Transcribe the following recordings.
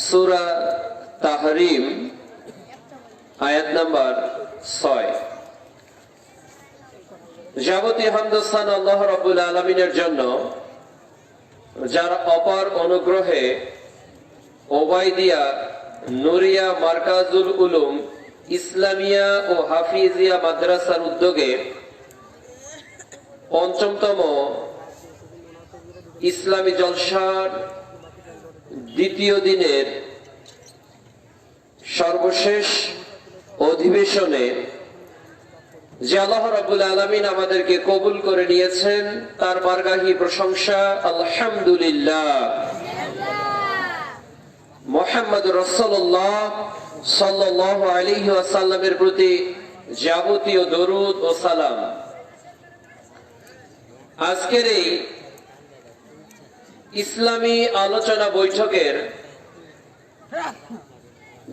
সূরা তাহরিম আয়াত নাম্বার 6। যাবতীয় হামদস্থান আল্লাহ রাব্বুল আলামিনের জন্য, যার অপার অনুগ্রহে ওবাইদিয়া নুরিয়া মার্কাজুল উলুম ইসলামিয়া ও হাফিজিয়া মাদ্রাসার উদ্যোগে পঞ্চমতম ইসলামী জলসার দ্বিতীয় দিনের সর্বশেষ অধিবেশনে যে আল্লাহ রাব্বুল আলামিন আমাদেরকে কবুল করে নিয়েছেন, তার বারগাহি প্রশংসা আলহামদুলিল্লাহ। মুহাম্মদুর রাসূলুল্লাহ সাল্লাল্লাহু আলাইহি ওয়াসাল্লামের প্রতি যাবতীয় দরুদ ও সালাম। আজকের এই ইসলামী আলোচনা বৈঠকের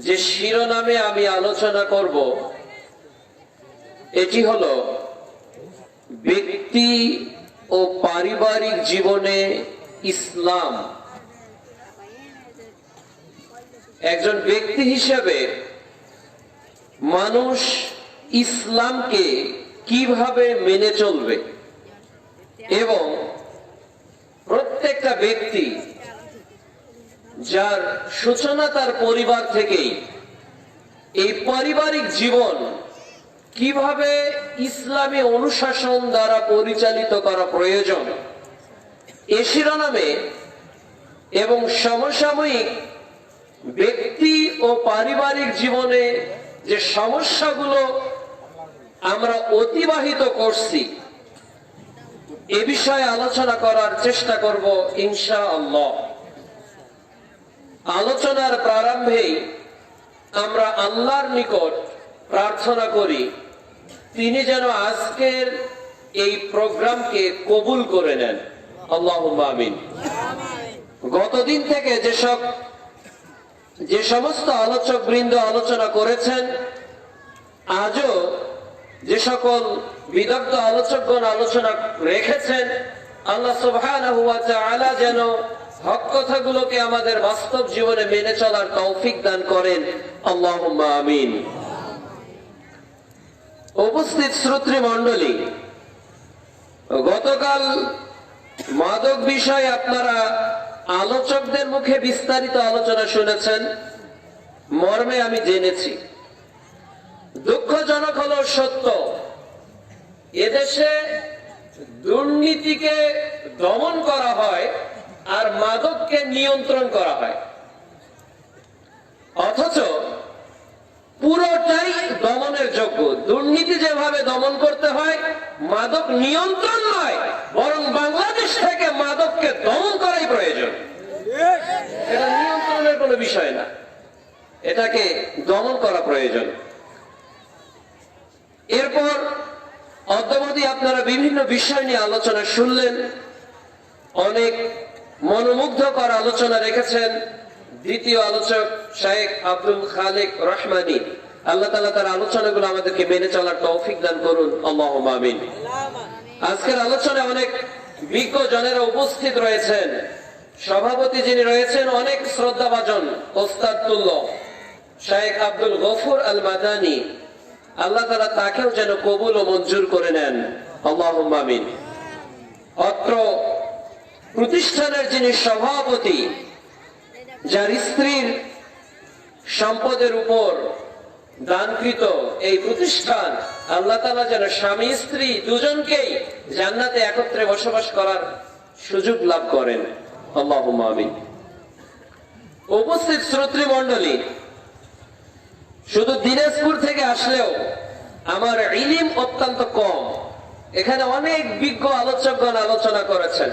যে শিরোনামে আমি আলোচনা করব, এটি হলো ব্যক্তি ও পারিবারিক জীবনে ইসলাম। একজন ব্যক্তি হিসেবে মানুষ ইসলামকে কিভাবে মেনে চলবে, এবং প্রত্যেকটা ব্যক্তি যার সূচনা তার পরিবার থেকেই, এই পারিবারিক জীবন কিভাবে ইসলামী অনুশাসন দ্বারা পরিচালিত করা প্রয়োজন, এ শিরোনামে এবং সমসাময়িক ব্যক্তি ও পারিবারিক জীবনে যে সমস্যাগুলো আমরা অতিবাহিত করছি, এ বিষয়ে আলোচনা করার চেষ্টা করব ইনশাআল্লাহ। আলোচনার প্রারম্ভেই আমরা আল্লাহর নিকট প্রার্থনা করি, তিনি যেন আজকের এই প্রোগ্রামকে কবুল করে নেন। আল্লাহুম্মা আমিন। গতদিন থেকে যে সমস্ত আলোচক বৃন্দ আলোচনা করেছেন, আজও যে সকল বিদগ্ধ আলোচকগণ আলোচনা রেখেছেন, আল্লাহ সুবহানাহু ওয়া তাআলা যেন হক কথাগুলোকে আমাদের বাস্তব জীবনে মেনে চলার তৌফিক দান করেন। আল্লাহুম্মা আমিন। উপস্থিত শ্রোতৃ মণ্ডলী, গতকাল মাদক বিষয়ে আপনারা আলোচকদের মুখে বিস্তারিত আলোচনা শুনেছেন, মর্মে আমি জেনেছি। দুঃখজনক হলো সত্য, এদেশে দুর্নীতিকে দমন করা হয় আর মাদককে নিয়ন্ত্রণ করা হয়, অথচ পুরোটাই দমনের যোগ্য। দুর্নীতি যেভাবে দমন করতে হয়, মাদক নিয়ন্ত্রণ নয়, বরং বাংলাদেশ থেকে মাদককে দমন করাই প্রয়োজন। এটা নিয়ন্ত্রণের কোনো বিষয় না, এটাকে দমন করা প্রয়োজন। এরপর অদ্যাবধি আপনারা বিভিন্ন বিষয় নিয়ে আলোচনা শুনলেন, অনেক মনোমুগ্ধকর আলোচনা রেখেছেন দ্বিতীয় আলোচক শাইখ আব্দুল খালেক রহমানী। আল্লাহ তাআলা তার আলোচনাগুলো আমাদেরকে মেনে চলার তৌফিক দান করুন। আল্লাহুম্মা আমিন। আজকের আলোচনায় অনেক বিজ্ঞ জনেরা উপস্থিত রয়েছেন। সভাপতি যিনি রয়েছেন, অনেক শ্রদ্ধাভাজন ওস্তাদ তুল্য শাইখ আব্দুল গফুর আল মাদানী। আল্লাহ তাআলা তাকেও যেন কবুল ও মঞ্জুর করে নেন। আল্লাহুম্মা আমিন। অত্র প্রতিষ্ঠানের যিনি সভাপতি, যার স্ত্রীর সম্পদের উপর দানকৃত এই প্রতিষ্ঠান, আল্লাহ তাআলা যেন স্বামী স্ত্রী দুজনকেই জান্নাতে একত্রে বসবাস করার সুযোগ লাভ করেন। আল্লাহুম্মা আমিন। উপস্থিত শ্রোতৃ মণ্ডলী, শুধু দিনাজপুর থেকে আসলেও আমার ইলম অত্যন্ত কম। এখানে অনেক বিজ্ঞ আলোচকগণ আলোচনা করেছেন।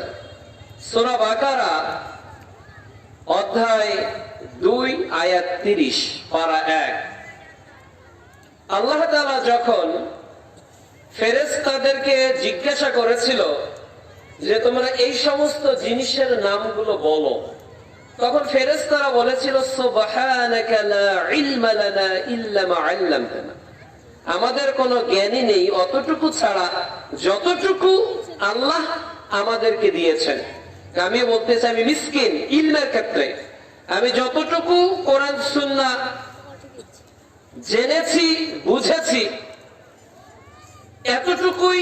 সূরা বাকারা অধ্যায় 2 আয়াত 30 পারা 1। আল্লাহ তাআলা যখন ফেরেশতাদেরকে জিজ্ঞাসা করেছিল যে তোমরা এই সমস্ত জিনিসের নামগুলো বলো, তখন ফেরেশতারা বলেছিল সুবহানাকা লা ইলমা লানা ইল্লা মা আল্লামতানা, আমাদের কোনো জ্ঞানই নেই অতটুকু ছাড়া যতটুকু আল্লাহ আমাদেরকে দিয়েছেন। আমি বলতে চাই, আমি মিসকিন ইলমের ক্ষেত্রে, আমি যতটুকু কোরআন সুন্নাহ জেনেছি বুঝেছি এতটুকুই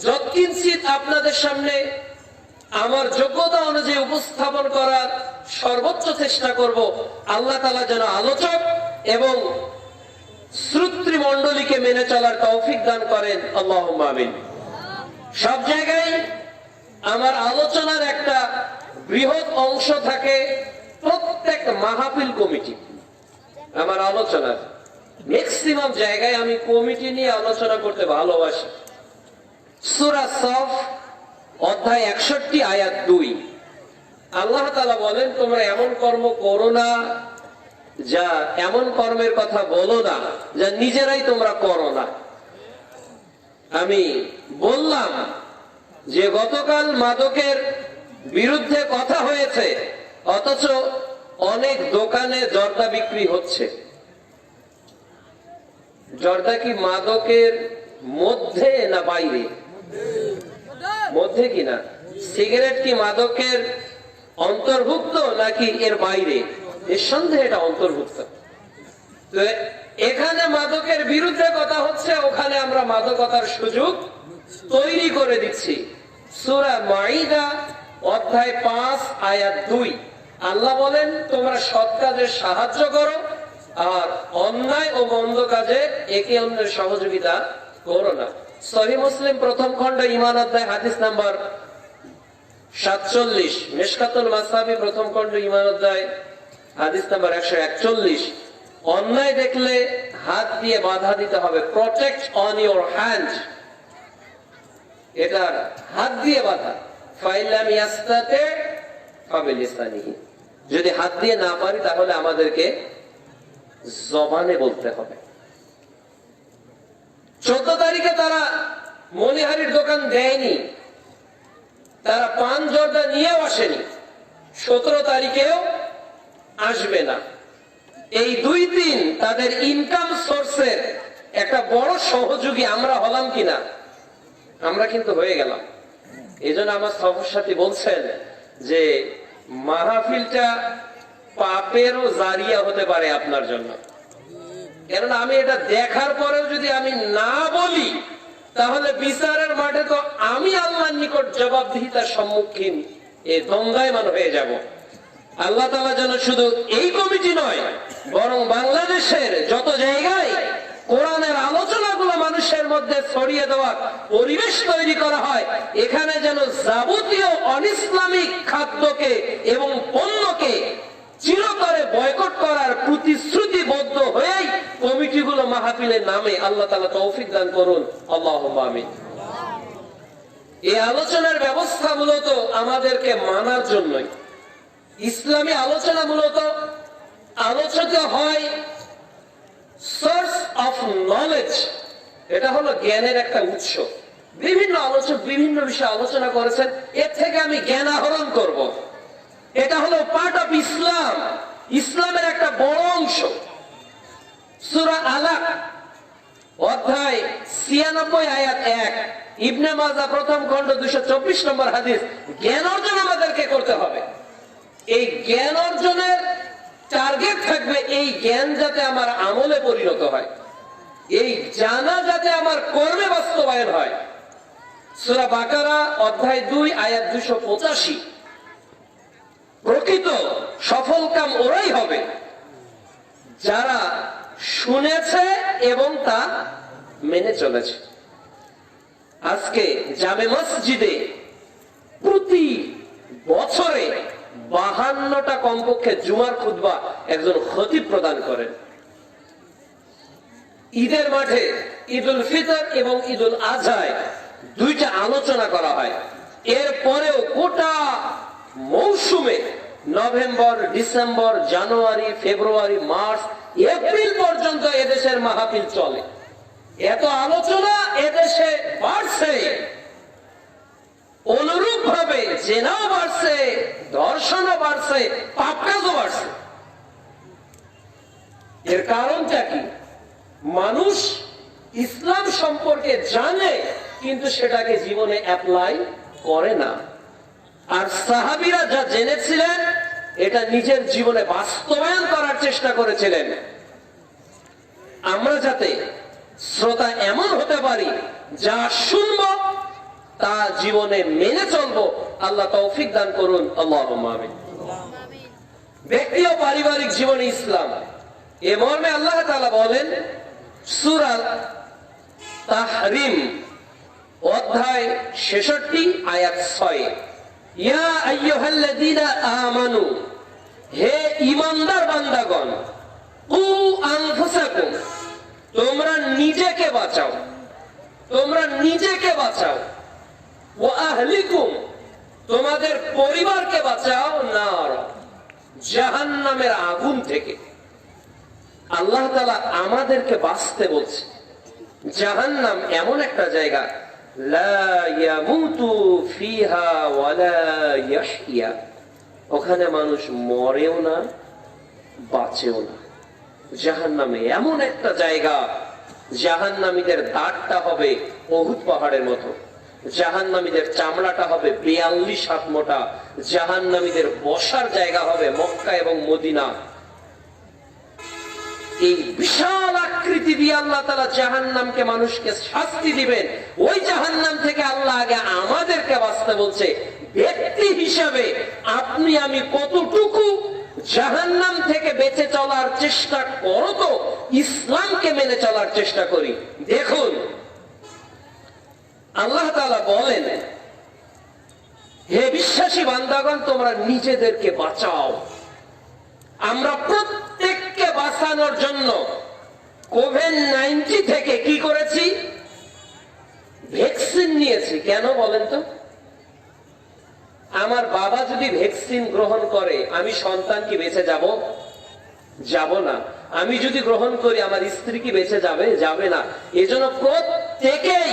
যৎকিঞ্চিত আপনাদের সামনে আমার যোগ্যতা অনুযায়ী উপস্থাপন করার সর্বোচ্চ চেষ্টা করব। আল্লাহ তাআলা যেন আলোচক এবং শ্রোতৃ মণ্ডলীকে মেনে চলার তৌফিক দান করেন, আল্লাহুম্মা আমিন। সব জায়গায় আমার আলোচনার একটা বৃহৎ অংশ থাকে প্রত্যেক মাহফিল কমিটি। আমার আলোচনার ম্যাক্সিমাম জায়গায় আমি কমিটি নিয়ে আলোচনা করতে ভালোবাসি। সূরা সফ অধ্যায় 61 আয়াত 2 আল্লাহ তাআলা বলেন, তোমরা এমন কর্ম করো না, যা এমন কর্মের কথা বলো না যা নিজেরাই তোমরা করো না। আমি বললাম যে গতকাল মাদকের বিরুদ্ধে কথা হয়েছে, অথচ অনেক দোকানে জর্দা বিক্রি হচ্ছে। জর্দা কি মাদকের মধ্যে না বাইরে? মধ্যে কিনা? সিগারেট কি মাদকের অন্তর্ভুক্ত নাকি এর বাইরে? নিঃসন্দেহে এটা অন্তর্ভুক্ত। তো এখানে মাদকের বিরুদ্ধে কথা হচ্ছে, ওখানে আমরা মাদকতার সুযোগ তৈরি করে দিচ্ছি। সূরা মাইদা অধ্যায় 5 আয়াত 2 আল্লাহ বলেন, তোমরা সৎ কাজে সাহায্য করো আর অন্যায় ও মন্দ কাজে একে অন্যের সহযোগিতা করো না। সহিহ মুসলিম প্রথম খণ্ড ঈমান অধ্যায় হাদিস নাম্বার 47, মিশকাতুল মাসাবি প্রথম খণ্ড ঈমান অধ্যায় হাদিস নাম্বার 141। অন্যায় দেখলে হাত দিয়ে বাধা দিতে হবে, প্রটেক্ট অন ইউর হ্যান্ড। এটা হাত দিয়ে বাধা। ফাইলাম ইয়াস্তাতি ফাবিলিসানিহি, যদি হাত দিয়ে না পারি তাহলে আমাদেরকে জবানে বলতে হবে। 14 তারিখে তারা মনিহারির দোকান দেয়নি, তারা পান জর্দা নিয়েও আসেনি, 17 তারিখেও আসবে না। এই 2 দিন তাদের ইনকাম সোর্সের একটা বড় সহযোগী আমরা হলাম কিনা? আমরা কিন্তু হয়ে গেলাম। এই জন্য আমার সফর সাথী বলছেন যে মাহফিলটা পাপেরও জারিয়া হতে পারে আপনার জন্য। কেননা আমি এটা দেখার পরেও যদি আমি না বলি, তাহলে বিচারের মাঠে তো আমি আল্লাহর নিকট জবাবদিহিতার সম্মুখীন দণ্ডায়মান হয়ে যাব। আল্লাহ তাআলা যেন শুধু এই কমিটি নয়, বরং বাংলাদেশের যত জায়গায় কোরআনের আলোচনাগুলো মানুষের মধ্যে ছড়িয়ে দেওয়ার পরিবেশ তৈরি করা হয়, এখানে যেন যাবতীয় অনিসলামিক খাদ্যকে এবং পণ্যকে চিরতরে বয়কট করার প্রতিশ্রুতিবদ্ধ হয়েই কমিটিগুলো মাহফিলের নামে আল্লাহ তাআলা তৌফিক দান করুন, আল্লাহুম্মা আমিন। এই আলোচনার ব্যবস্থা মূলত আমাদেরকে মানার জন্যই। ইসলামী আলোচনা মূলত আলোচিত হয় সোর্স অফ নলেজ, এটা হলো জ্ঞানের একটা উৎস। বিভিন্ন আলোচক বিভিন্ন বিষয়ে আলোচনা করেছেন, এর থেকে আমি জ্ঞান আহরণ করব। এটা হলো পার্ট অফ ইসলাম, ইসলামের একটা বড় অংশ। সূরা আলাক অধ্যায় 96 আয়াত 1 ইবনে মাজাহ প্রথম খণ্ড 224 নম্বর হাদিস। জ্ঞান অর্জন আমাদেরকে করতে হবে। এই জ্ঞান অর্জনের টার্গেট থাকবে এই জ্ঞান যাতে আমার আমলে পরিণত হয়, এই জানা যাতে আমার কর্মে বাস্তবায়ন হয়। সূরা বাকারা অধ্যায় 2 আয়াত 285। প্রকৃত সফলকাম ওরাই হবে যারা শুনেছে এবং তা মেনে চলেছে। আজকে জামে মসজিদে প্রতি বছরে 52টা কমপক্ষে জুমার খুতবা একজন খতিব প্রদান করেন। ঈদের মাঠে ঈদুল ফিতর এবং ঈদুল আজহায় 2টা আলোচনা করা হয়। এরপরেও গোটা মৌসুমে নভেম্বর, ডিসেম্বর, জানুয়ারি, ফেব্রুয়ারি, মার্চ, এপ্রিল পর্যন্ত এদেশের মাহফিল চলে। এত আলোচনা এদেশে বাড়ছে, অনুরূপ ভাবে জেনাও বাড়ছে, ধর্ষণও বাড়ছে, পাপ কাজও বাড়ছে। এর কারণটা কি? মানুষ ইসলাম সম্পর্কে জানে কিন্তু সেটাকে জীবনে অ্যাপ্লাই করে না। আর সাহাবীরা যা জেনেছিলেন এটা নিজের জীবনে বাস্তবায়ন করার চেষ্টা করেছিলেন। আমরা যাতে শ্রোতা এমন হতে পারি যা শুনবো তা জীবনে মেনে চলবো, আল্লাহ তৌফিক দান করুন। আল্লাহুম্মা আমিন। ব্যক্তি ও পারিবারিক জীবনে ইসলাম, এ মর্মে আল্লাহ তাআলা বলেন সূরা তাহরিম অধ্যায় 66 আয়াত 6, ইয়া আইয়ুহাল্লাযীনা আমানু, হে ঈমানদার বান্দাগণ, কু আনফুসাকুম, তোমরা নিজেকে বাঁচাও, তোমরা নিজেকে বাঁচাও, ওয়া আহলিকুম, তোমাদের পরিবারকে বাঁচাও, নার, জাহান্নামের আগুন থেকে। আল্লাহ তাআলা আমাদেরকে বাঁচতে বলছে। জাহান্নাম এমন একটা জায়গা, লা ইয়ামুতু ফিহা ওয়ালা ইয়াহইয়া, ওখানে মানুষ মরেও না বাঁচেও না। জাহান্নামে এমন একটা জায়গা, জাহান্নামীদের দাঁতটা হবে উহুদ পাহাড়ের মতো, জাহান্নামীদের চামড়াটা হবে 42 হাত মোটা, জাহান্নামীদের বসার জায়গা হবে মক্কা এবং মদিনা। এই বিশাল আকৃতি দিয়ে আল্লাহ তাআলা জাহান্নামকে মানুষকে শাস্তি দিবেন। ওই জাহান্নাম থেকে আল্লাহ আগে আমাদেরকে বাঁচতে বলছে। ব্যক্তি হিসাবে আপনি আমি কতটুকু জাহান্নাম থেকে বেঁচে চলার চেষ্টা করো, তো ইসলামকে মেনে চলার চেষ্টা করি। দেখুন আল্লাহ তাআলা বলেন, হে বিশ্বাসী বান্দাগণ, তোমরা নিজেদেরকে বাঁচাও। আমরা প্রত্যেককে বাঁচানোর জন্য কোভিড-19 থেকে কি করেছি? ভ্যাকসিন নিয়েছি। কেন বলেন তো? আমার বাবা যদি ভ্যাকসিন গ্রহণ করে, আমি সন্তান কি বেঁচে যাব? যাব না। আমি যদি গ্রহণ করি, আমার স্ত্রী কি বেঁচে যাবে? যাবে না। এজন্য প্রত্যেকেই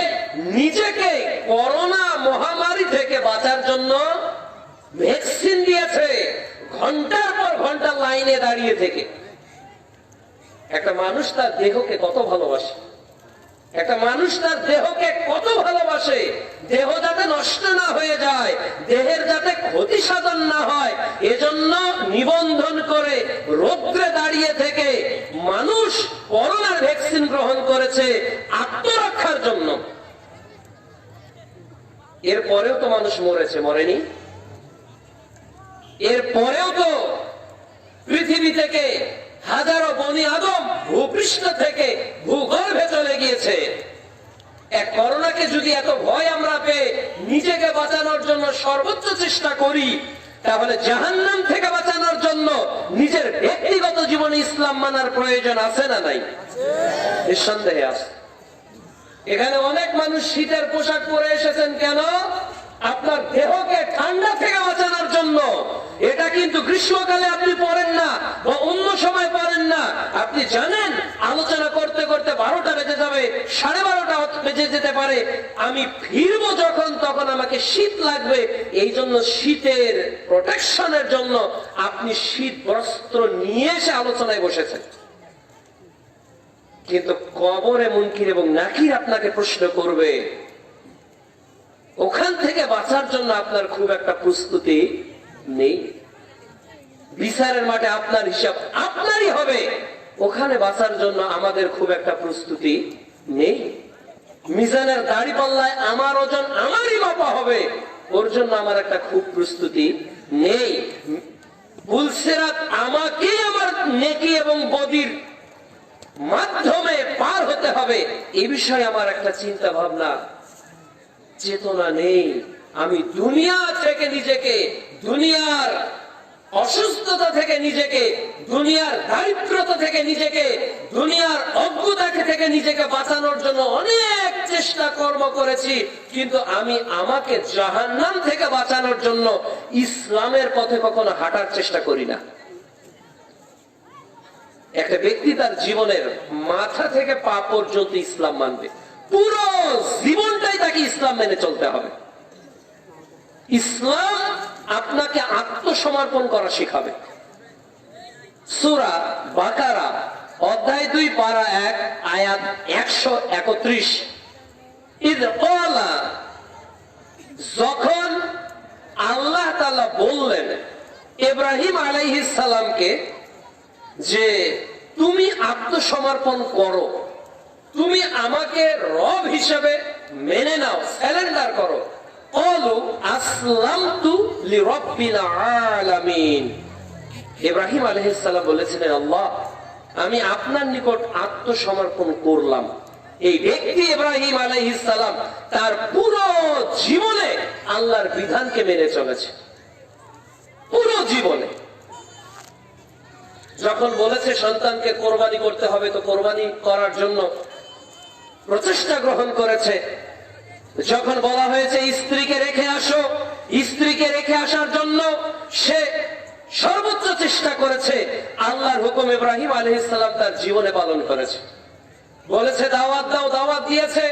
নিজেকে করোনা মহামারী থেকে বাঁচার জন্য ভ্যাকসিন দিয়েছে, ঘন্টার পর ঘন্টা লাইনে দাঁড়িয়ে থেকে। একটা মানুষ তার দেহকে কত ভালোবাসে, একটা মানুষ তার দেহকে কত ভালোবাসে, দেহ যাতে নষ্ট না হয়ে যায়, দেহের যাতে ক্ষতি সাধন না হয়, এজন্য নিবন্ধন করে রৌদ্রে দাঁড়িয়ে থেকে মানুষ করোনার ভ্যাকসিন গ্রহণ করেছে আত্মরক্ষার জন্য। এরপরেও তো মানুষ মরেছে, মরেনি? এরপরেও তো পৃথিবী থেকে হাজারো বনি আদম ভূপৃষ্ঠ থেকে ভূগর্ভে চলে গিয়েছে। এক করোনাকে যদি এত ভয় আমরা পেয়ে নিজেকে বাঁচানোর জন্য সর্বোচ্চ চেষ্টা করি, তাহলে জাহান্নাম থেকে বাঁচানোর জন্য নিজের ব্যক্তিগত জীবনে ইসলাম মানার প্রয়োজন আছে না নাই? নিঃসন্দেহে আছে। এখানে অনেক মানুষ শীতের পোশাক পরে এসেছেন কেন? আপনার দেহকে ঠান্ডা থেকে বাঁচানোর জন্য। এটা কিন্তু গ্রীষ্মকালে আপনি পরেন না বা অন্য সময় পরেন না। আপনি জানেন আলোচনা করতে করতে 12টা বেজে যাবে, 12:30 বেজে যেতে পারে, আমি ফিরবো যখন তখন আমাকে শীত লাগবে। এই জন্য শীতের প্রোটেকশনের জন্য আপনি শীত বস্ত্র নিয়ে এসে আলোচনায় বসেছেন। কিন্তু কবরে মুনকির এবং নাকির আপনাকে প্রশ্ন করবে, ওখান থেকে বাঁচার জন্য আপনার খুব একটা প্রস্তুতি নেই। বিচারের মাঠে আপনার হিসাব আপনারই হবে, ওখানে বাঁচার জন্য আমাদের খুব একটা প্রস্তুতি নেই। মিজানের দাড়ি পাল্লায় আমার ওজন আমারই মাপা হবে, ওর জন্য আমার একটা খুব প্রস্তুতি নেই। পুলসিরাত আমাকে আমার নেকি এবং বদির মাধ্যমে পার হতে হবে, এই বিষয়ে আমার একটা চিন্তা ভাবনা চেতনা নেই। আমি দুনিয়া থেকে নিজেকে, দুনিয়ার অসুস্থতা থেকে নিজেকে, দুনিয়ার দারিদ্রতা থেকে নিজেকে, দুনিয়ার অজ্ঞতা থেকে নিজেকে বাঁচানোর জন্য অনেক চেষ্টা কর্ম করেছি, কিন্তু আমি আমাকে জাহান্নাম থেকে বাঁচানোর জন্য ইসলামের পথে কখনো হাঁটার চেষ্টা করি না। একটা ব্যক্তি তার জীবনের মাথা থেকে পা পর্যন্ত ইসলাম মানবে, পুরো জীবনটাই তাকে ইসলাম মেনে চলতে হবে। ইসলাম আপনাকে আত্মসমর্পণ করা শিখাবে। সূরা বাকারা অধ্যায় 2 পারা 1 আয়াত 131, ইদ ক্বালা, যখন আল্লাহ তাআলা বললেন ইব্রাহিম আলাইহিস সালামকে যে তুমি আত্মসমর্পণ করো, তুমি আমাকে রব হিসেবে মেনে নাও, সারেন্ডার করো। ক্বালু আসলামতু লিরাব্বিল আলামিন। ইব্রাহিম আলাইহিস সালাম বলেছিলেন, আল্লাহ আমি আপনার নিকট আত্মসমর্পণ করলাম। এই ব্যক্তি ইব্রাহিম আলাইহিস সালাম তার পুরো জীবনে আল্লাহর বিধানকে মেনে চলেছে, পুরো জীবনে। যখন বলেছে সন্তানকে কোরবানি করতে হবে, তো কোরবানি করার জন্য প্রচেষ্টা গ্রহণ করেছে। যখন বলা হয়েছে স্ত্রীকে রেখে আসো, স্ত্রীকে রেখে আসার জন্য সে সর্বোচ্চ চেষ্টা করেছে। আল্লাহর হুকুম ইব্রাহিম আলাইহিস সালাম তার জীবনে পালন করেছে। বলেছে দাওয়াত দাও, দাওয়াত দিয়েছে।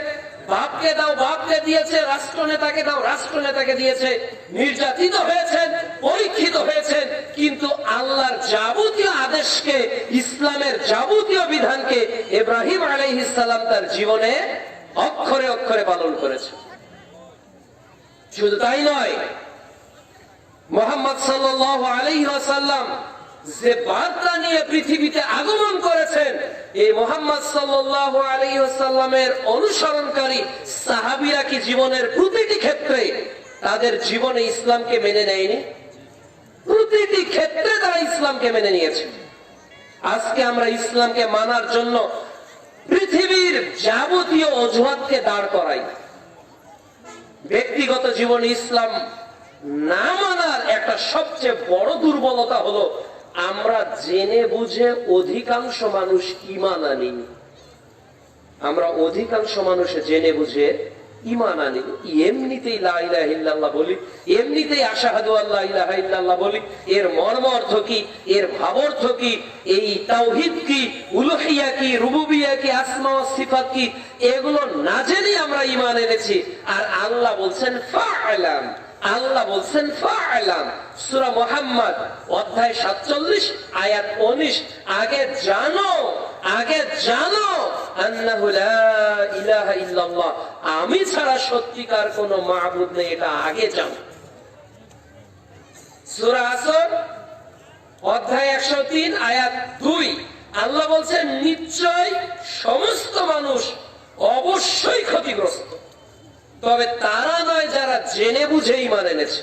বাপকে দাও, বাপকে দিয়েছে। রাষ্ট্রনেতাকে দাও, রাষ্ট্রনেতাকে দিয়েছে। নির্যাতিত হয়েছেন, পরীক্ষিত হয়েছেন, কিন্তু আল্লাহর যাবতীয় আদেশকে, ইসলামের যাবতীয় বিধানকে ইব্রাহিম আলাইহিস সালাম তার জীবনে অক্ষরে অক্ষরে পালন করেছে। শুধু তাই নয়, মুহাম্মদ সাল্লাল্লাহু আলাইহি ওয়াসাল্লাম যে বার্তা নিয়ে পৃথিবীতে আগমন করেছেন, এই মুহাম্মদ সাল্লাল্লাহু আলাইহি ওয়াসাল্লামের অনুসরণকারী সাহাবীরা কি জীবনের প্রতিটি ক্ষেত্রে তাদের জীবনে ইসলামকে মেনে নেয়নি? প্রতিটি ক্ষেত্রে তারা ইসলামকে মেনে নিয়েছে। আজকে আমরা ইসলামকে মানার জন্য পৃথিবীর যাবতীয় অজুহাতকে দাঁড় করাই। ব্যক্তিগত জীবনে ইসলাম না মানার একটা সবচেয়ে বড় দুর্বলতা হলো আমরা জেনে বুঝে অধিকাংশ মানুষ ঈমান আনি। আমরা অধিকাংশ মানুষ জেনে বুঝে ঈমান আনি, এমনিতেই লা ইলাহা ইল্লাল্লাহ বলি, এমনিতেই আশহাদু আল্লা ইলাহা ইল্লাল্লাহ বলি। এর মর্ম অর্থ কি, এর ভাবার্থ কি, এই তাওহীদ কি, উলুহিয়া কি, রুবুবিয়া কি, আসমা ওয়াস সিফাত কি, এগুলো না জেনেই আমরা ঈমান এনেছি। আর আল্লাহ বলছেন ফা'লাম, আল্লাহ বলছেন ফা'লাম। সূরা মুহাম্মদ অধ্যায় 47 আয়াত 19, আগে জানো, আগে জানো আন্নাহু লা ইলাহা ইল্লাল্লাহ, আমি ছাড়া সত্যিকার কোনো মাবুদ নেই, এটা আগে জানো। সূরা আসর অধ্যায় 103 আয়াত 2, আল্লাহ বলছেন নিশ্চয় সমস্ত মানুষ অবশ্যই ক্ষতিগ্রস্ত, তবে তারা নয় যারা জেনে বুঝে ঈমান এনেছে।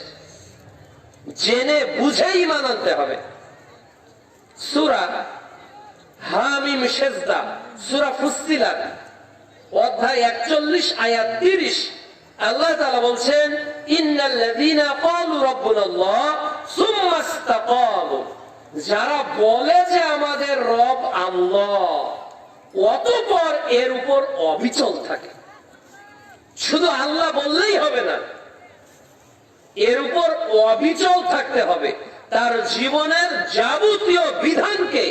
জেনে বুঝে ঈমান আনতে হবে। সূরা হামিম সেজদা, সূরা ফুসসিলাত অধ্যায় 41 আয়াত 30, আল্লাহ তাআলা বলছেন ইন্নাল্লাযীনা ক্বালু রাব্বুনাল্লাহ সুম্মা ইসতাকামু, যারা বলে যে আমাদের রব আল্লাহ, অতঃপর এর উপর অবিচল থাকে। শুধু আল্লাহ বললেই হবে না, এর উপর অবিচল থাকতে হবে। তার জীবনের যাবতীয় বিধানকে,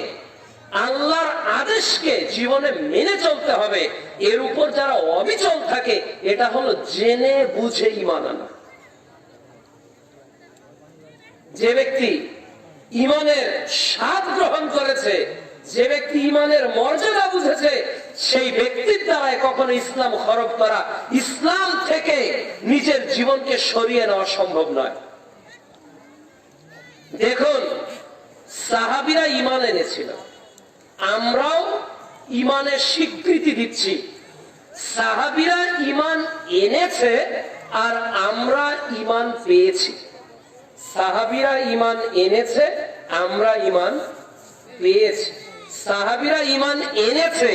আল্লাহর আদেশকে জীবনে মেনে চলতে হবে। এর উপর যারা অবিচল থাকে, এটা হলো জেনে বুঝে ঈমান আনা। যে ব্যক্তি ঈমানের স্বাদ গ্রহণ করেছে, যে ব্যক্তি ঈমানের মর্যাদা বুঝেছে, সেই ব্যক্তির দ্বারাই কখনো ইসলাম খরব করা, ইসলাম থেকে নিজের জীবনকে সরিয়ে নেওয়া সম্ভব নয়। দেখুন, সাহাবীরা ঈমান এনেছিল, আমরাও ঈমানের স্বীকৃতি দিচ্ছি। সাহাবীরা ঈমান এনেছে আর আমরা ঈমান পেয়েছি। সাহাবীরা ঈমান এনেছে, আমরা ঈমান পেয়েছি। সাহাবীরা ঈমান এনেছে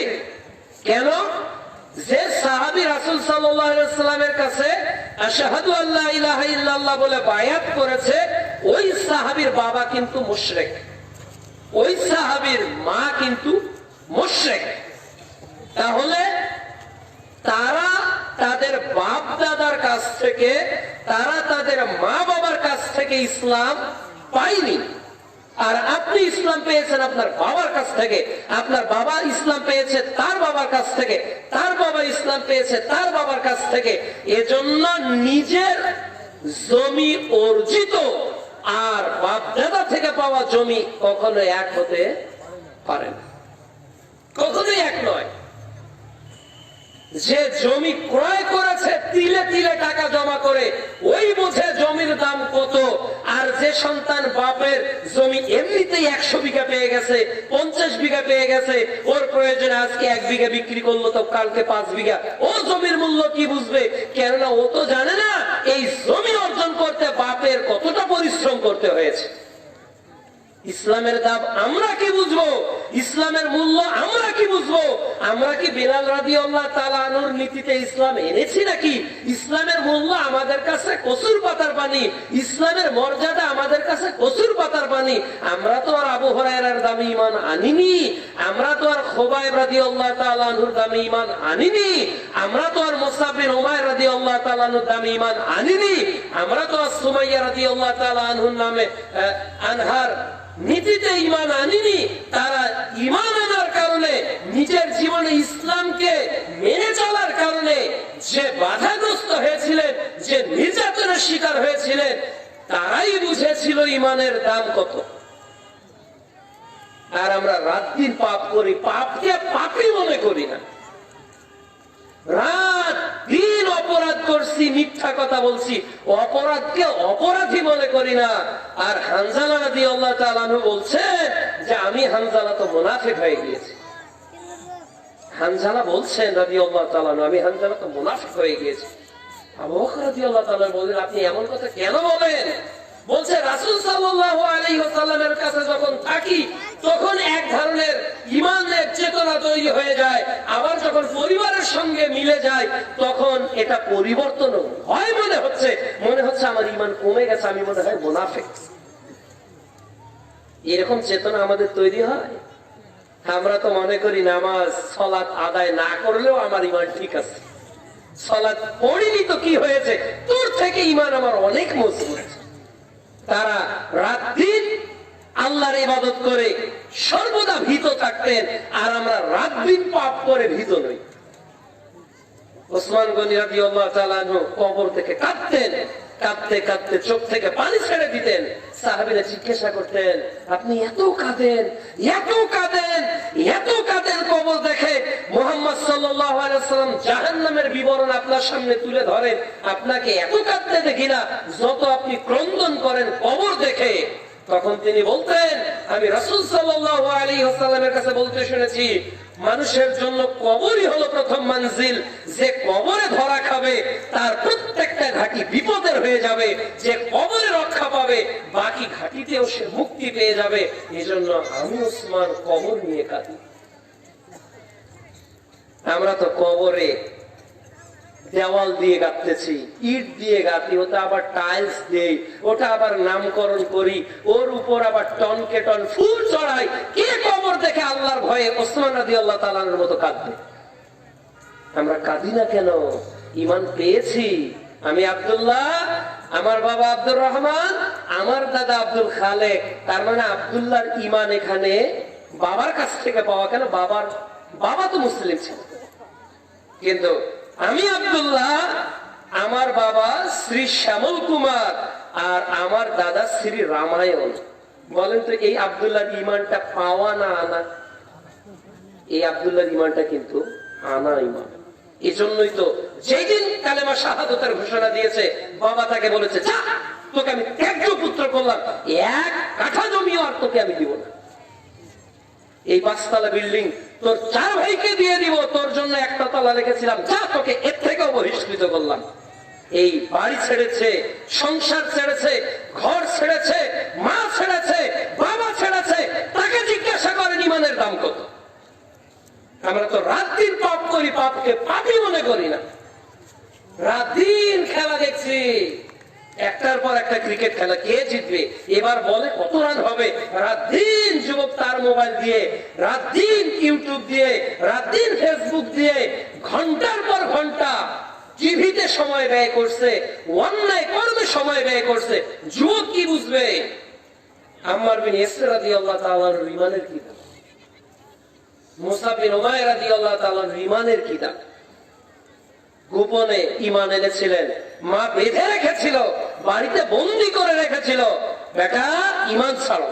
কেন? যে সাহাবী রাসূল সাল্লাল্লাহু আলাইহি ওয়াসাল্লামের কাছে আশহাদু আল্লা ইলাহা ইল্লাল্লাহ বলে বায়াত করেছে, ওই সাহাবীর বাবা কিন্তু মুশরিক, ওই সাহাবীর মা কিন্তু মুশরিক। তাহলে তারা তাদের বাপ দাদার কাছ থেকে, তারা তাদের মা বাবার কাছ থেকে ইসলাম পায়নি। আর আপনি ইসলাম পেয়েছেন আপনার বাবার কাছ থেকে, আপনার বাবা ইসলাম পেয়েছে তার বাবার কাছ থেকে, তার বাবা ইসলাম পেয়েছে তার বাবার কাছ থেকে। এজন্য নিজের জমি অর্জিত আর বাপ দাদা থেকে পাওয়া জমি কখনো এক হতে পারে না, কখনোই এক নয়। যে জমি ক্রয় করেছে তিলে তিলে টাকা জমা করে, ওই বোঝে জমির দাম কত। আর যে সন্তান বাপের জমি এমনিতেই 100 বিঘা পেয়ে গেছে, 50 বিঘা পেয়ে গেছে, ওর প্রয়োজনে আজকে 1 বিঘা বিক্রি করলো তো কালকে 5 বিঘা, ও জমির মূল্য কি বুঝবে? কেননা ও তো জানে না এই জমি অর্জন করতে বাপের কতটা পরিশ্রম করতে হয়েছে। ইসলামের দাম আমরা কি বুঝবো? ইসলামের মূল্য আমরা কি বুঝবো? আমরা কি বিলাল রাদিয়াল্লাহু তাআলা আনহুর নীতিতে ইসলাম এনেছি নাকি? ইসলামের মূল্য আমাদের কাছে কসুর পাতার পানি, ইসলামের মর্যাদা আমাদের কাছে কসুর পাতার পানি। আমরা তো আর আবু হুরায়রার দামি ঈমান আনিনি, আমরা তো আর খুবাইব রাদিয়াল্লাহু তাআলা আনহুর দামি ঈমান আনিনি, আমরা তো আর মুসআব বিন উমাইর রাদিয়াল্লাহু তাআলা আনহুর দামি ঈমান আনিনি, আমরা তো আর সুমাইয়া রাদিয়াল্লাহু তাআলা আনহুর নামে আনহার নীতিতে ঈমান আনিনি। তারা ঈমান আনার কারণে, নিজের জীবনে ইসলামকে মেনে চলার কারণে যে বাধাগ্রস্ত হয়েছিলেন, যে নির্যাতনের শিকার হয়েছিলেন, তারাই বুঝেছিল ঈমানের দাম কত। আর আমরা রাত দিন পাপ করি, পাপকে পাপই মনে করি না। রাত দিন অপরাধ করছি, মিথ্যা কথা বলছি, অপরাধকে অপরাধী মনে করি না। আর হানজালা রাদিয়াল্লাহু তাআলা আনহু বলছেন যে আমি হানজালা তো মুনাফিক হয়ে গিয়েছি। হানজালা বলছেন রাদিয়াল্লাহু তাআলা আনহু, আমি হানজালা তো মুনাফিক হয়ে গিয়েছি। আবু বকর রাদিয়াল্লাহু তাআলা বলেন, আপনি এমন কথা কেন বলেন? বলছে রাসূল সাল্লাল্লাহু আলাইহি ওয়াসাল্লামের কাছে যখন থাকি তখন এক ধরনের ঈমানের চেতনা তৈরি হয়ে যায়, আবার যখন পরিবারের সঙ্গে মিলে যায় তখন এটা পরিবর্তন হয়। মনে হচ্ছে আমার ঈমান কমে গেছে, আমি মনে হয় মুনাফিক। এরকম চেতনা আমাদের তৈরি হয়। আমরা তো মনে করি নামাজ সালাত আদায় না করলেও আমার ঈমান ঠিক আছে, সালাত পড়িনি তো কি হয়েছে, তোর থেকে ঈমান আমার অনেক মজবুত। তারা রাত দিন আল্লাহর ইবাদত করে সর্বদা ভীত থাকতেন, আর আমরা রাত দিন পাপ করে ভীত নই। ওসমান গনি রাদিয়াল্লাহু তাআলা আনহু কবর থেকে কাঁদতেন, কাঁদতে কাঁদতে চোখ থেকে পানি ছেড়ে দিতেন। সাহাবীরা জিজ্ঞাসা করতেন, আপনি এত কাঁদেন, এত কাঁদেন, এত কাঁদেন কবর দেখে? মুহাম্মদ সাল্লাল্লাহু আলাইহি ওয়াসাল্লাম জাহান্নামের বিবরণ আপনার সামনে তুলে ধরেন, আপনাকে এত কাঁদতে দেখি না যত আপনি ক্রন্দন করেন কবর দেখে। তখন তিনি বলতেন, আমি রাসূল সাল্লাল্লাহু আলাইহি ওয়াসাল্লামের কাছে বলতে শুনেছি, মানুষের জন্য কবরই হলো প্রথম মঞ্জিল। যে কবরে ধরা খাবে তার প্রত্যেকটা ঘাঁটি বিপদের হয়ে যাবে, যে কবরে রক্ষা পাবে বাকি ঘাঁটিতেও সে মুক্তি পেয়ে যাবে। এজন্য আমি ওসমান কবর নিয়ে কাঁদি। আমরা তো কবরে দেওয়াল দিয়ে গাঁথতেছি, ইট দিয়ে গাঁথি, ওটা আবার টাইলস দেই, ওটা আবার নামকরণ করি, ওর উপর আবার টন কে টন ফুল চড়াই। কে কবর দেখে আল্লাহর ভয়ে ওসমান রাদিয়াল্লাহু তাআলা আনহুর মতো কাঁদবে? আমরা কাঁদি না কেন? ঈমান পেয়েছি। আমি আব্দুল্লাহ, আমার বাবা আব্দুর রহমান, আমার দাদা আব্দুল খালেক। তার মানে আব্দুল্লাহর ঈমান এখানে বাবার কাছ থেকে পাওয়া। কেন? বাবা তো মুসলিম ছিল, কিন্তু আমি আব্দুল্লাহ, আমার বাবা শ্রী শ্যামল কুমার, আর আমার দাদা শ্রী রামায়ণ। বলেন তো এই আব্দুল্লাহর ঈমানটা পাওয়া না আনা? এই আব্দুল্লাহর ঈমানটা কিন্তু আনা ঈমান। এজন্যই তো যেদিন কালেমা শাহাদাতের ঘোষণা দিয়েছে, বাবা তাকে বলেছে, যা, তোকে আমি ত্যায্য পুত্র করলাম, এক কাঠা জমিও আর তোকে আমি দিব না। এই 5 তলা বিল্ডিং তোর 4 ভাইকে দিয়ে দিব, তোর জন্য 1টা তলা রেখেছিলাম, যা, তোকে এর থেকেও বহিষ্কৃত করলাম। এই বাড়ি ছেড়েছে, সংসার ছেড়েছে, ঘর ছেড়েছে, মা ছেড়েছে, বাবা ছেড়েছে, তাকে জিজ্ঞাসা করেন ঈমানের দাম কত? আমরা তো রাত দিন পাপ করি, পাপকে পাপই মনে করি না। রাত দিন খেলা দেখছি, একটার পর একটা ক্রিকেট খেলা, কে জিতবে, এবার বলে কত রান হবে, রাত দিন যুবক তার মোবাইল দিয়ে, রাত দিন ইউটিউব দিয়ে, রাত দিন ফেসবুক দিয়ে ঘন্টার পর ঘন্টা টিভিতে সময় ব্যয় করছে, অন্যায় কর্মে সময় ব্যয় করছে। যুবক কি বুঝবে? আম্মার বিন ইয়াসির রাদিয়াল্লাহু তাআলা আনহুর ঈমানের কি দাম, মুসআব বিন উমাইর রাদিয়াল্লাহু তাআলা আনহুর ঈমানের কি দাম? গোপনে ঈমান এনেছিলেন, মা বেঁধে রেখেছিল, বাড়িতে বন্দি করে রেখেছিল, বেটা ঈমান ছাড়ো।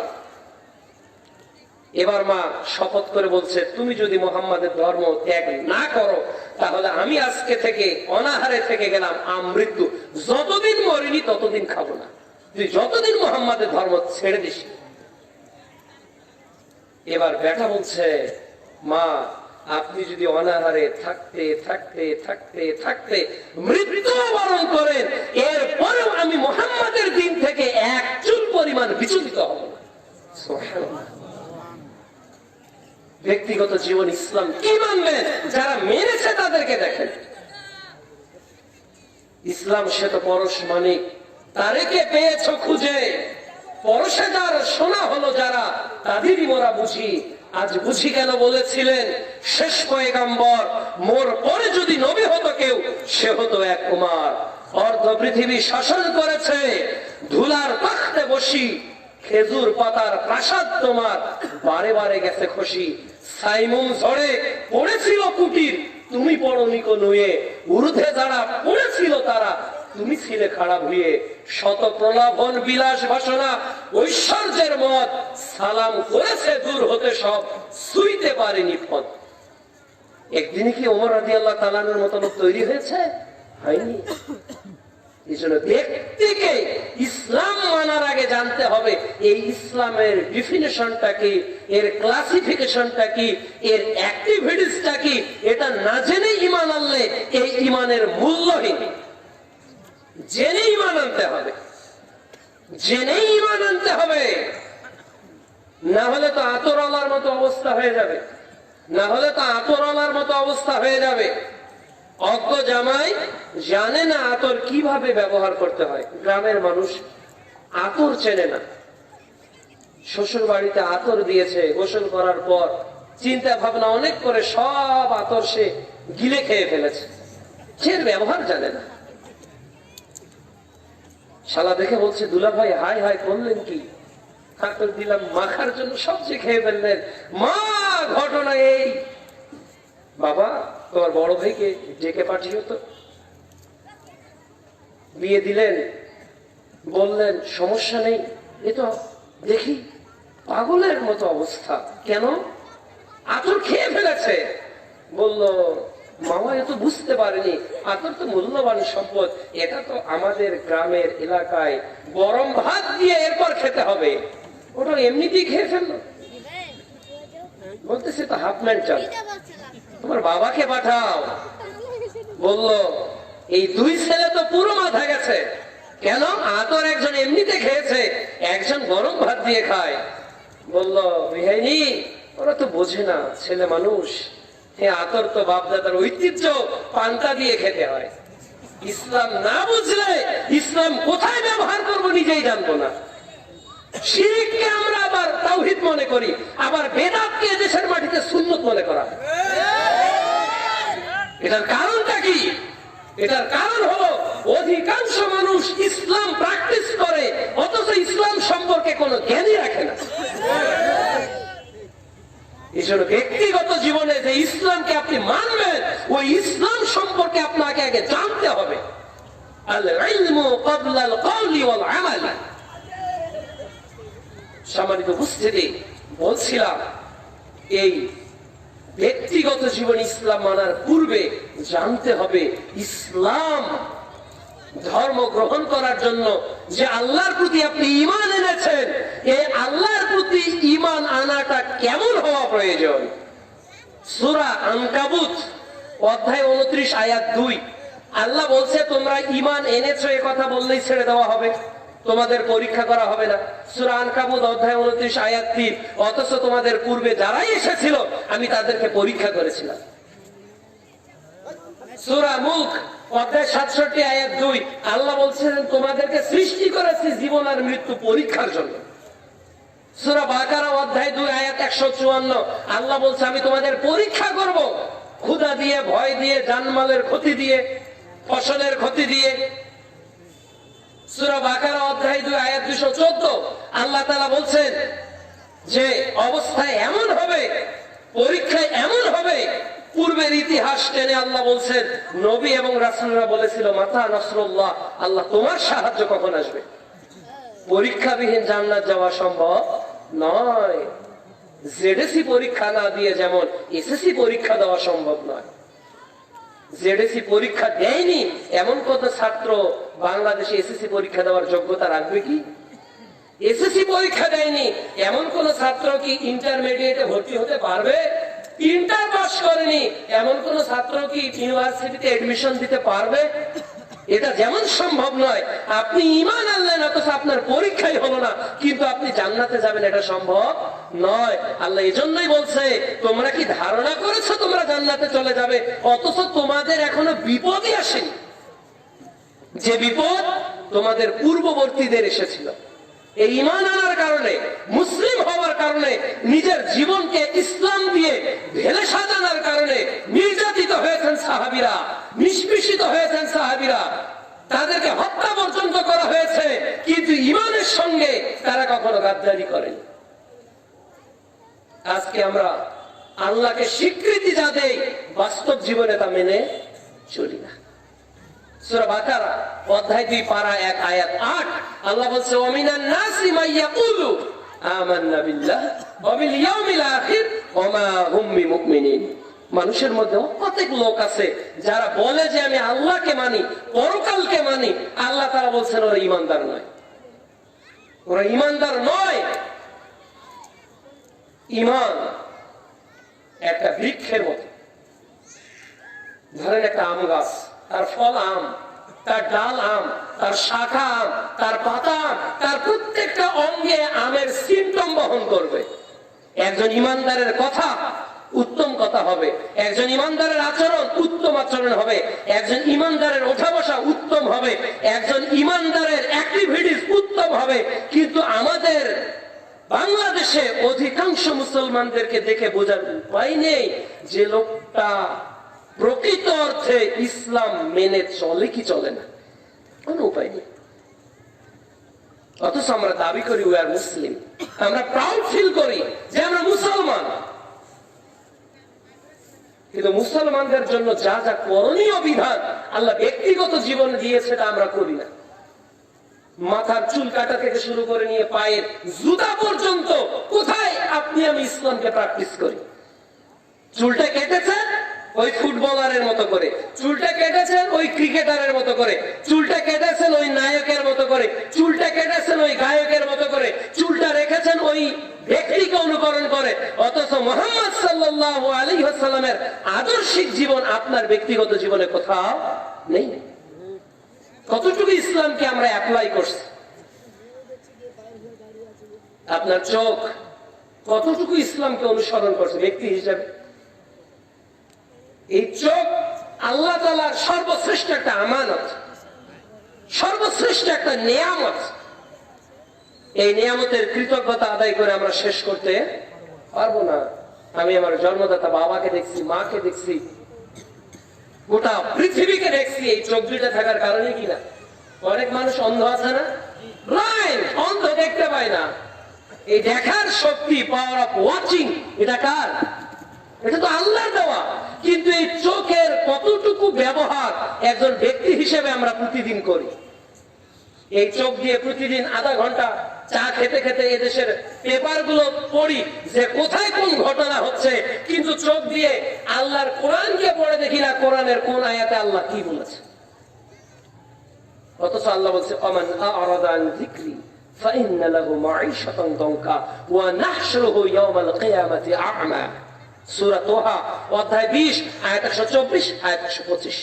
এবার মা শপথ করে বলছে, তুমি যদি মুহাম্মাদের ধর্ম ত্যাগ না করো তাহলে আমি আজকে থেকে অনাহারে থেকে গেলাম, আমৃত্যু, যতদিন মরিনি ততদিন খাবো না, তুই যতদিন মুহাম্মাদের ধর্ম ছেড়ে দিস। এবার বেটা বলছে, মা আপনি যদি অনাহারে থাকতে থাকতে থাকতে থাকতে মৃত্যু বরণ করেন, এরপরেও আমি মুহাম্মাদের দিন থেকে এক চুল পরিমাণ বিচলিত হব না। সুবহানাল্লাহ। ব্যক্তিগত জীবন ইসলাম কি মানবেন? যারা মেনেছে তাদেরকে দেখেন। ইসলাম সে তো পরশ মানিক, তারেকে পেয়েছ খুঁজে, পরশে যার শোনা হলো যারা, তাদেরই মোরা বুঝি। আজ বুঝি কেন বলেছিলেন শেষ পয়গাম্বর, মোর পরে যদি নবী হতো কেউ সে হতো এক কুমার। অর্ধ পৃথিবী শাসন করেছে ধুলার তখ্তে বসি, খেজুর পাতার প্রাসাদ তোমার বারে বারে গেছে খসি। সাইমুম ঝড়ে পড়েছিল কুটির, তুমি পড়নি কো নুয়ে, ঊর্ধ্বে যারা পড়েছিল তারা, তুমি ছিলে খাড়া ভুয়ে। শত প্রলাভন বিলাস বাসনা ঐশ্বর্যের মত, সালাম করেছে দূর হতে সব, ছুঁইতে পারেনি পথ। একদিনে কি ওমর রাদিয়াল্লাহু তাআলা আনহুর মতো লোক তৈরি হয়েছে? হয়নি। এই জন্য ব্যক্তিকে ইসলাম মানার আগে জানতে হবে এই ইসলামের ডিফিনিশনটা কি, এর ক্লাসিফিকেশনটা কি, এর অ্যাক্টিভিটিসটা কি। এটা না জেনে ঈমান আনলে এই ঈমানের মূল্যহীন। জেনে ঈমান আনতে হবে, জেনে ঈমান আনতে হবে, না হলে তো আতরওয়ালার মতো অবস্থা হয়ে যাবে, না হলে তো আতরওয়ালার মতো অবস্থা হয়ে যাবে। অজ্ঞ জামাই জানে না আতর কিভাবে ব্যবহার করতে হয়। গ্রামের মানুষ আতর চেনে না, শ্বশুর বাড়িতে আতর দিয়েছে, গোসল করার পর চিন্তা ভাবনা অনেক করে সব আতর সে গিলে খেয়ে ফেলেছে, সে ব্যবহার জানে না। শালা দেখে বলছে, দুলা ভাই হাই হাই করলেন কি? আতর দিলাম মাখার জন্য, সবচেয়ে খেয়ে ফেললেন। মা ঘটনা এই, বাবা তোমার বড় ভাইকে ডেকে পাঠিয়ে তো। বিয়ে দিলেন, বললেন সমস্যা নেই। এ তো দেখি পাগলের মতো অবস্থা, কেন? আতর খেয়ে ফেলেছে। বলল মামা এ তো বুঝতে পারেনি, আতর তো মূল্যবান সম্পদ, এটা তো আমাদের গ্রামের এলাকায় গরম ভাত দিয়ে এরপর খেতে হবে, ওটা এমনিতেই খেয়ে ফেললো। বলতেছে তো হাফ ম্যান চাল, তোমার বাবাকে পাঠাও। বলল এই দুই ছেলে তো পুরো মাথা গেছে, কেন? আতর একজন এমনিতে খেয়েছে, একজন গরম ভাত দিয়ে খায়। বলল বিহাইনি, ওরা তো বোঝে না, ছেলে মানুষ, আতর তো বাপদাদার ঐতিহ্য, পান্তা দিয়ে খেতে হয়। ইসলাম না বুঝলে ইসলাম কোথায় ব্যবহার করবো নিজেই জানবো না। শিরককে আমরা আবার তাওহীদ মনে করি, আবার বেদাতকে দেশের মাটিতে সুন্নত মনে করা। এটার কারণটা কি? এটার কারণ হলো অধিকাংশ মানুষ ইসলাম প্র্যাকটিস করে অথচ ইসলাম সম্পর্কে কোনো জ্ঞানই রাখে না। এই জন্য ব্যক্তিগত জীবনে যে ইসলামকে আপনি মানবেন, ওই ইসলাম সম্পর্কে আপনাকে আগে জানতে হবে। আল ইলমু ক্বাবলা আল কওলি ওয়াল আমাল। সম্মানিত উপস্থিতি, বলছিলাম এই ব্যক্তিগত জীবন ইসলাম মানার পূর্বে জানতে হবে ইসলাম ধর্ম গ্রহণ করার জন্য যে আল্লাহর প্রতি আপনি ঈমান এনেছেন, এই আল্লাহর প্রতি ঈমান আনাটা কেমন হওয়া প্রয়োজন। সূরা আনকাবুত অধ্যায় 29 আয়াত 2 আল্লাহ বলছে তোমরা ঈমান এনেছো এ কথা বললেই ছেড়ে দেওয়া হবে, তোমাদের পরীক্ষা করা হবে না। সূরা আনকাবুত অধ্যায় 29 আয়াত 3 অথচ তোমাদের পূর্বে যারাই এসেছিল আমি তাদেরকে পরীক্ষা করেছিলাম। সূরা মুলক অধ্যায় 67 আয়াত 2 আল্লাহ বলছেন তোমাদেরকে সৃষ্টি করেছি জীবন আর মৃত্যু পরীক্ষার জন্য। সূরা বাকারা অধ্যায় 2 আয়াত 154 আল্লাহ বলছে আমি তোমাদের পরীক্ষা করব, ক্ষুধা দিয়ে, ভয় দিয়ে, জানমালের ক্ষতি দিয়ে, ফসলের ক্ষতি দিয়ে। সূরা বাকারা অধ্যায় 2 আয়াত 214 আল্লাহ তাআলা বলছেন যে অবস্থায় এমন হবে, পরীক্ষায় এমন হবে, পূর্বের ইতিহাস টেনে আল্লাহ বলছেন নবী এবং রাসূলরা বলেছিল মাতা নাসরুল্লাহ, আল্লাহ তোমার সাহায্য কখন আসবে। পরীক্ষাবিহীন জান্নাত যাওয়া সম্ভব নয়। জেডএসি পরীক্ষা না দিয়ে যেমন এসএসসি পরীক্ষা দেওয়া সম্ভব নয়। জেডএসি পরীক্ষা দেয়নি এমন কত ছাত্র বাংলাদেশে এসএসসি পরীক্ষা দেওয়ার যোগ্যতা রাখবে কি? এসএসসি পরীক্ষা দেয়নি এমন কোন ছাত্র কি ইন্টারমিডিয়েটে ভর্তি হতে পারবে? ইন্টার পাস করেনি এমন কোন ছাত্র কি ইউনিভার্সিটিতে এডমিশন দিতে পারবে? এটা যেমন সম্ভব নয়, আপনি ঈমান আনলেন অথচ আপনার পরীক্ষাই হলো না, কিন্তু আপনি জান্নাতে যাবেন, এটা সম্ভব নয়। আল্লাহ এজন্যই বলছে, তোমরা কি ধারণা করেছো তোমরা জান্নাতে চলে যাবে, অথচ তোমাদের এখনো বিপদই আসেনি। যে বিপদ তোমাদের পূর্ববর্তীদের এসেছিল। এই ঈমান আনার কারণে, মুসলিম হওয়ার কারণে, নিজের জীবনকে ইসলাম দিয়ে ঢেলে সাজানোর কারণে নির্যাতিত হয়েছেন সাহাবীরা, নিষ্পেষিত হয়েছেন সাহাবীরা, তাদেরকে হত্যা পর্যন্ত করা হয়েছে, কিন্তু ঈমানের সঙ্গে তারা কখনো গাদ্দারি করেনি। আজকে আমরা আল্লাহকে স্বীকৃতি যা দেই, বাস্তব জীবনে তা মেনে চলি না। সূরা বাকারা অধ্যায় 2 পারা 1 আয়াত 8 আল্লাহ বলছে, ওয়ামিনান নাসি মান ইয়াকুলু আমান্না বিল্লাহি ওয়া বিল ইয়াউমিল আখির ওয়া মা হুম বিমুমিনিন। মানুষের মধ্যে কতক লোক আছে যারা বলে যে আমি আল্লাহকে মানি, পরকালকে মানি, আল্লাহ তাআলা বলছেন ওরা ঈমানদার নয়। ওরা ঈমানদার নয়। ঈমান একটা বৃক্ষের মতো। ধরেন একটা আম গাছ, তার ফল আম, তার ডাল আম, তার শাখা আম, তার পাতা আম, তার প্রত্যেকটা অঙ্গে আমের সিমটম বহন করবে। একজন ইমানদারের কথা উত্তম কথা হবে, একজন ইমানদারের আচরণ উত্তম আচরণ হবে, একজন ইমানদারের ওঠা বসা উত্তম হবে, একজন ইমানদারের অ্যাক্টিভিটিস উত্তম হবে। কিন্তু আমাদের বাংলাদেশে অধিকাংশ মুসলমানদেরকে দেখে বোঝার উপায় নেই যে লোকটা প্রকৃত অর্থে ইসলাম মেনে চলে কি চলে না, কোন উপায় নেই। অথচ আমরা দাবি করি উই আর মুসলিম, আমরা প্রাউড ফিল করি যে আমরা মুসলমান। কিন্তু মুসলমানদের জন্য যা যা করণীয় বিধান আল্লাহ ব্যক্তিগত জীবনে দিয়েছে তা আমরা করি না। মাথার চুল কাটা থেকে শুরু করে নিয়ে পায়ের জুতা পর্যন্ত কোথায় আপনি আমি ইসলামকে প্র্যাকটিস করি? চুলটা কেটেছেন ওই ফুটবলারের মতো করে, চুলটা কেটেছেন ওই ক্রিকেটারের মতো করে, চুলটা কেটেছেন ওই নায়কের মতো করে, চুলটা কেটেছেন ওই গায়কের মতো করে, চুলটা রেখেছেন ওই ব্যক্তিকে অনুকরণ করে। অথচ মুহাম্মদ সাল্লাল্লাহু আলাইহি ওয়াসাল্লামের আদর্শিক জীবন আপনার ব্যক্তিগত জীবনে কোথাও নেই। কতটুকু ইসলামকে আমরা অ্যাপ্লাই করছি? আপনার চোখ কতটুকু ইসলামকে অনুসরণ করছে ব্যক্তি হিসাবে? এই চোখ আল্লাহ তাআলার সর্বশ্রেষ্ঠ একটা আমানত, সর্বশ্রেষ্ঠ একটা নিয়ামত। এই নিয়ামতের কৃতজ্ঞতা আদায় করে আমরা শেষ করতে পারবো না। আমি আমার জন্মদাতা বাবাকে দেখছি, মাকে দেখছি, গোটা পৃথিবীকে দেখছি এই চোখ দুইটা থাকার কারণে কিনা। অনেক মানুষ অন্ধ আছে না, ব্লাইন্ড, অন্ধ, দেখতে পায় না। এই দেখার শক্তি, পাওয়ার অফ ওয়াচিং, এটা কার? এটা তো আল্লাহর দেওয়া। কিন্তু এই চোখের কতটুকু ব্যবহার একজন ব্যক্তি হিসেবে আমরা প্রতিদিন করি? এই চোখ দিয়ে প্রতিদিন আধা ঘন্টা চা খেতে খেতে এদেশের পেপার গুলো পড়ি যে কোথায় কোন ঘটনা হচ্ছে, কিন্তু চোখ দিয়ে আল্লাহর কোরআনকে পড়ে দেখি না কোরআনের কোন আয়াতে আল্লাহ কি বলেছে। অথচ আল্লাহ বলছে, আমান আ'রাদা আন যিকরি ফাইন্না লাহু মাঈশাতান দানকা ওয়া নাহশুরুহু ইয়াওমাল কিয়ামাতি আ'মা। সূরা তোহা অধ্যায় 20 আয়াত 124 আয়াত 125।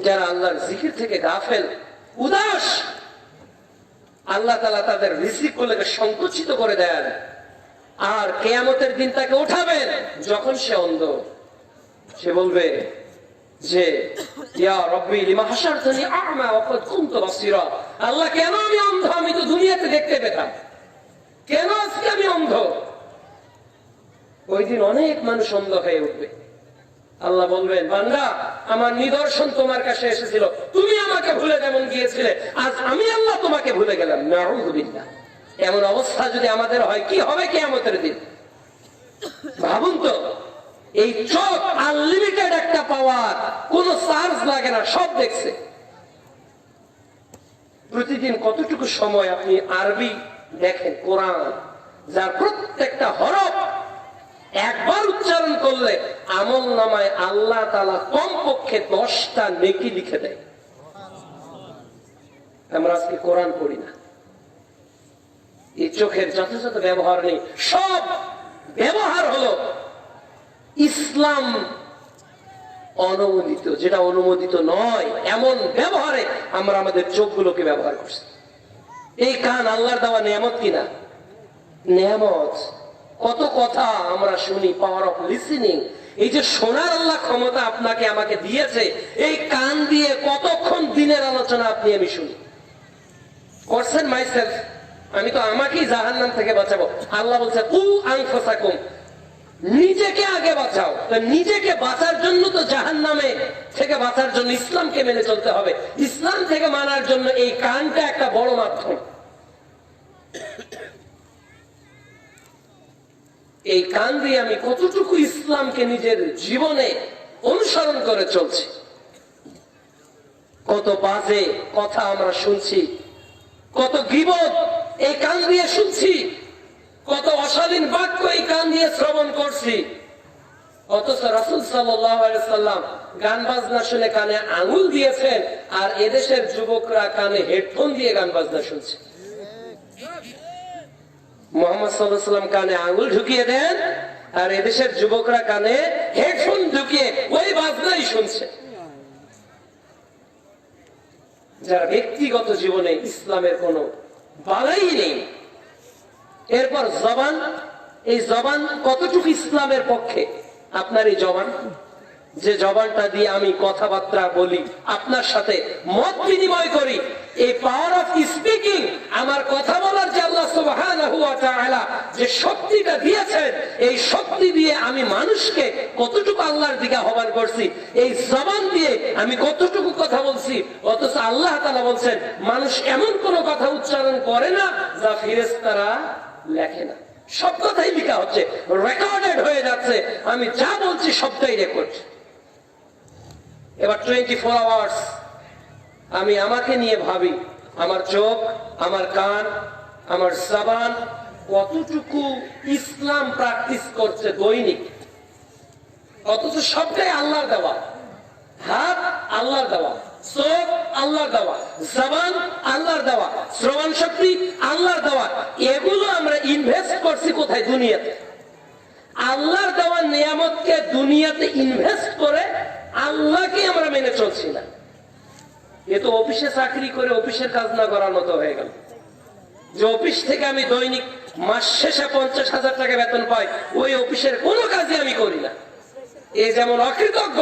যারা আল্লাহর জিকির থেকে গাফেল, উদাস, আল্লাহ তাআলা তাদের রিজিকগুলোকে সংকুচিত করে দেন। আর কিয়ামতের দিন তাকে উঠাবেন যখন সে অন্ধ। সে বলবে যে ইয়া রব্বি লিমা হাশারতানি আ'মা ওয়া ক্বাদ কুনতু বাসীরা। আল্লাহ, কেন আমি অন্ধ? আমি তো দুনিয়াতে দেখতে পেতাম, কেন আজকে আমি অন্ধ? ওই দিন অনেক মানুষ অন্ধ হয়ে উঠবে। আল্লাহ বলবেন, বান্দা, আমার নিদর্শন তোমার কাছে এসেছিল, তুমি আমাকে ভুলে যেমন গিয়েছিলে, আজ আমি আল্লাহ তোমাকে ভুলে গেলাম। নাউযুবিল্লাহ। এমন অবস্থা যদি আমাদের হয়, কি হবে কিয়ামতের দিন? ভাবুন তো, এই চোখ আনলিমিটেড একটা পাওয়ার, কোনো চার্জ লাগে না, সব দেখছে। প্রতিদিন কতটুকু সময় আপনি আরবি দেখেন, কোরআন, যার প্রত্যেকটা হরফ একবার উচ্চারণ করলে আমল নামায় আল্লাহ তাআলা কমপক্ষে 10টা নেকি লিখে দেয়। আমরা আজকে কোরআন পড়ি না, এই চোখের যথাযথ ব্যবহার নেই। সব ব্যবহার হলো ইসলাম অনুমোদিত, যেটা অনুমোদিত নয় এমন ব্যবহারে আমরা আমাদের চোখগুলোকে ব্যবহার করছি। এই কান আল্লাহর দেওয়া নিয়ামত কিনা? নিয়ামত। কত কথা আমরা শুনি, পাওয়ার অফ লিসেনিং। এই যে শোনার আল্লাহ ক্ষমতা আপনাকে আমাকে দিয়েছে, এই কান দিয়ে কতক্ষণ দিনের আলোচনা আপনি আমি শুনি। করছেন মাইসেলফ, আমি তো আমাকেই জাহান্নাম থেকে বাঁচাবো। আল্লাহ বলছে কু আনফুসাকুম, নিজেকে আগে বাঁচাও। তো নিজেকে বাঁচার জন্য তো জাহান্নামে থেকে বাঁচার জন্য ইসলামকে মেনে চলতে হবে। ইসলাম থেকে মানার জন্য এই কানটা একটা বড় মাধ্যম। এই কান দিয়ে আমি কতটুকু ইসলামকে নিজের জীবনে অনুসরণ করে চলছি। কত বাজে কথা আমরা শুনছি, কত গীবত এই কান দিয়ে শুনছি, কত অশালীন বাক্য এই কান দিয়ে শ্রবণ করছি। অথচ রাসূল সাল্লাল্লাহু আলাইহি সাল্লাম গান বাজনা শুনে কানে আঙুল দিয়েছেন, আর এদেশের যুবকরা কানে হেডফোন দিয়ে গান বাজনা শুনছে। মুহাম্মদ সাল্লাল্লাহু আলাইহি সাল্লাম কানে আঙুল ঢুকিয়ে দেন, আর এদেশের যুবকরা কানে হেডফোন ঢুকিয়ে ওই বাজনাই শুনছে। যারা ব্যক্তিগত জীবনে ইসলামের কোনো বালাই নেই। এরপর জবান, এই জবান কতটুকু ইসলামের পক্ষে? আপনার এই জবান, যে জবানটা দিয়ে আমি কথাবার্তা বলি, আপনার সাথে মত বিনিময় করি, এই পাওয়ার অফ স্পিকিং, আমার কথা বলার যে আল্লাহ সুবহানাহু ওয়া তাআলা যে শক্তিটা দিয়েছেন, এই শক্তি দিয়ে আমি মানুষকে কতটুকু আল্লাহর দিকে আহ্বান করছি, এই জবান দিয়ে আমি কতটুকু কথা বলছি। অথচ আল্লাহ তাআলা বলছেন মানুষ এমন কোন কথা উচ্চারণ করে না যা ফেরেশতারা লেখে না। সব কথাই লেখা হচ্ছে, রেকর্ডেড হয়ে যাচ্ছে। আমি যা বলছি সবটাই রেকর্ড। এবার 24 আওয়ার্স আমি আমাকে নিয়ে ভাবি, আমার চোখ, আমার কান, আমার জবান কতটুকু ইসলাম প্র্যাকটিস করছে দৈনিক। অথচ সবটাই আল্লাহর দেওয়া। হাত আল্লাহর দেওয়া, চোখ আল্লাহর দেওয়া, জবান আল্লাহর দেওয়া, শ্রবণ শক্তি আল্লাহর দেওয়া। এগুলো আমরা ইনভেস্ট করছি কোথায়? দুনিয়াতে। আল্লাহর দেওয়া নিয়ামতকে দুনিয়াতে ইনভেস্ট করে আল্লাহকে আমরা মেনে চলছি না। এ তো অফিসে চাকরি করে অফিসের কাজ না করার মতো হয়ে গেল। যে অফিস থেকে আমি দৈনিক মাস শেষে 50,000 টাকা বেতন পাই, ওই অফিসের কোনো কাজই আমি করি না। এ যেমন অকৃতজ্ঞ,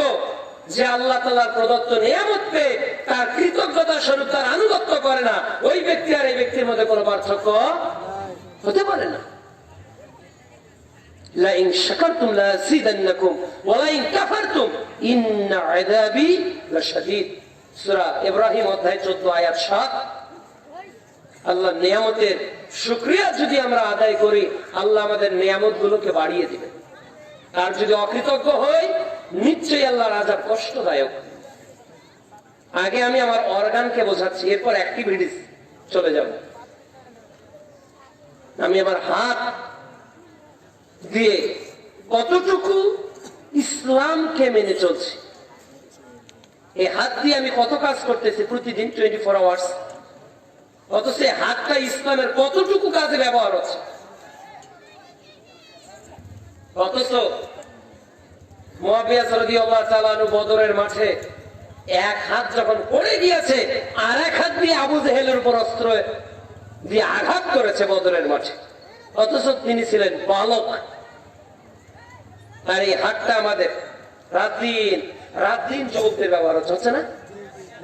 যে আল্লাহ তাআলার প্রদত্ত নিয়ামত পেয়ে তার কৃতজ্ঞতা স্বরূপ তার আনুগত্য করে না, ওই ব্যক্তি আর এই ব্যক্তির মধ্যে কোনো পার্থক্য হতে পারে না। লাইন শাকারতুম লাযিদান্নাকুম ওয়া লাইন কাফারতুম ইন্না আযাবি লাশাদীদ। সূরা ইব্রাহিম অধ্যায় 14 আয়াত 7। আল্লাহর নিয়ামতের শুকরিয়া যদি আমরা আদায় করি, আল্লাহ আমাদের নিয়ামতগুলোকে বাড়িয়ে দিবেন। আর যদি অকৃতজ্ঞ হই, নিশ্চয়ই আল্লাহর আযাব কষ্টদায়ক। আগে আমি আমার অর্গানকে বোঝাচ্ছি, এরপর অ্যাক্টিভিটিস চলে যাব। আমি আমার হাত দিয়ে কতটুকু ইসলামকে মেনে চলছি। এই হাত দিয়ে আমি কত কাজ করতেছি প্রতিদিন 24 আওয়ার্স। অথচ এই হাতটা ইসলামের কতটুকু কাজে ব্যবহার হচ্ছে। অথচ মুআবিয়া রাদিয়াল্লাহু তাআলা আনহু বদরের মাঠে এক হাত যখন পড়ে গিয়েছে, আর এক হাত দিয়ে আবু জেহেলের উপর অস্ত্র দিয়ে আঘাত করেছে বদরের মাঠে। অথচ তিনি ছিলেন বালক। আর এই হাতটা আমাদের রাত দিন যুবকদের ব্যবহার হচ্ছে না?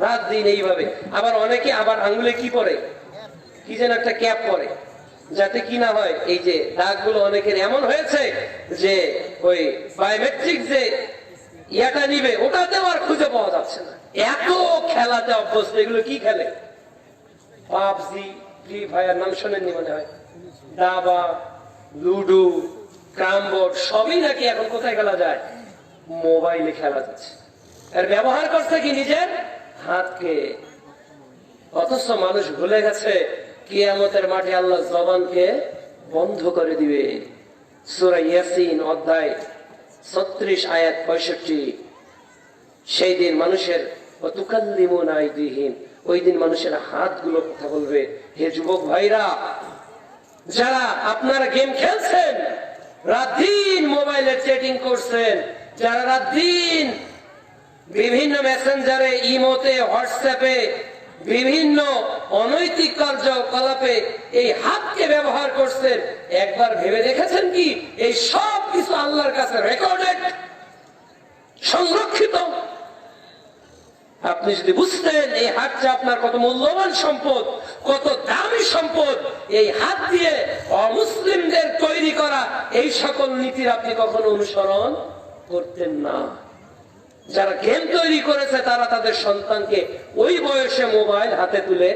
রাত দিন এইভাবে। আবার অনেকে আবার আঙ্গুলে কি পরে, কি যেন একটা ক্যাপ পরে, যাতে কি না হয় এই যে দাগগুলো অনেকের এমন হয়েছে যে ওই বায়োমেট্রিক যে ইয়াটা নিবে ওটাতেও আর খুঁজে পাওয়া যাচ্ছে না। এত খেলাতে অভ্যস্ত। এগুলো কি খেলে? পাবজি, ফ্রি ফায়ার, নাম শোনেননি মনে হয়, দাবা, লুডো, ক্যারাম বোর্ড, সবই নাকি এখন কোথায় খেলা যায়? মোবাইলে খেলা যাচ্ছে। আর ব্যবহার করছে কি? নিজের হাতকে। অথচ মানুষ ভুলে গেছে কিয়ামতের মাঠে আল্লাহ জবানকে বন্ধ করে দিবে। সূরা ইয়াসিন অধ্যায় 36 আয়াত 65। সেই দিন মানুষের ওয়াতুকাল্লিমুনা আইদিহিম, ওই দিন মানুষের হাতগুলো কথা বলবে। হে যুবক ভাইরা, যারা আপনারা গেম খেলছেন, রাত দিন মোবাইলে চ্যাটিং করছেন, যারা রাত দিন বিভিন্ন মেসেঞ্জারে, ইমোতে, হোয়াটসঅ্যাপে, বিভিন্ন অনৈতিক কার্যকলাপে এই হাতকে ব্যবহার করছেন, একবার ভেবে দেখেছেন কি এই সব কিছু আল্লাহর কাছে রেকর্ডেড, সংরক্ষিত? আপনি যদি বুঝতেন এই হাতটা আপনার কত মূল্যবান সম্পদ, কত দামি সম্পদ, এই হাত দিয়ে অমুসলিমদের তৈরি করা এই সকল নীতির আপনি কখনো অনুসরণ করতেন না। যারা গেম তৈরি করেছে তারা তাদের সন্তানকে ওই বয়সে মোবাইল হাতে তুলে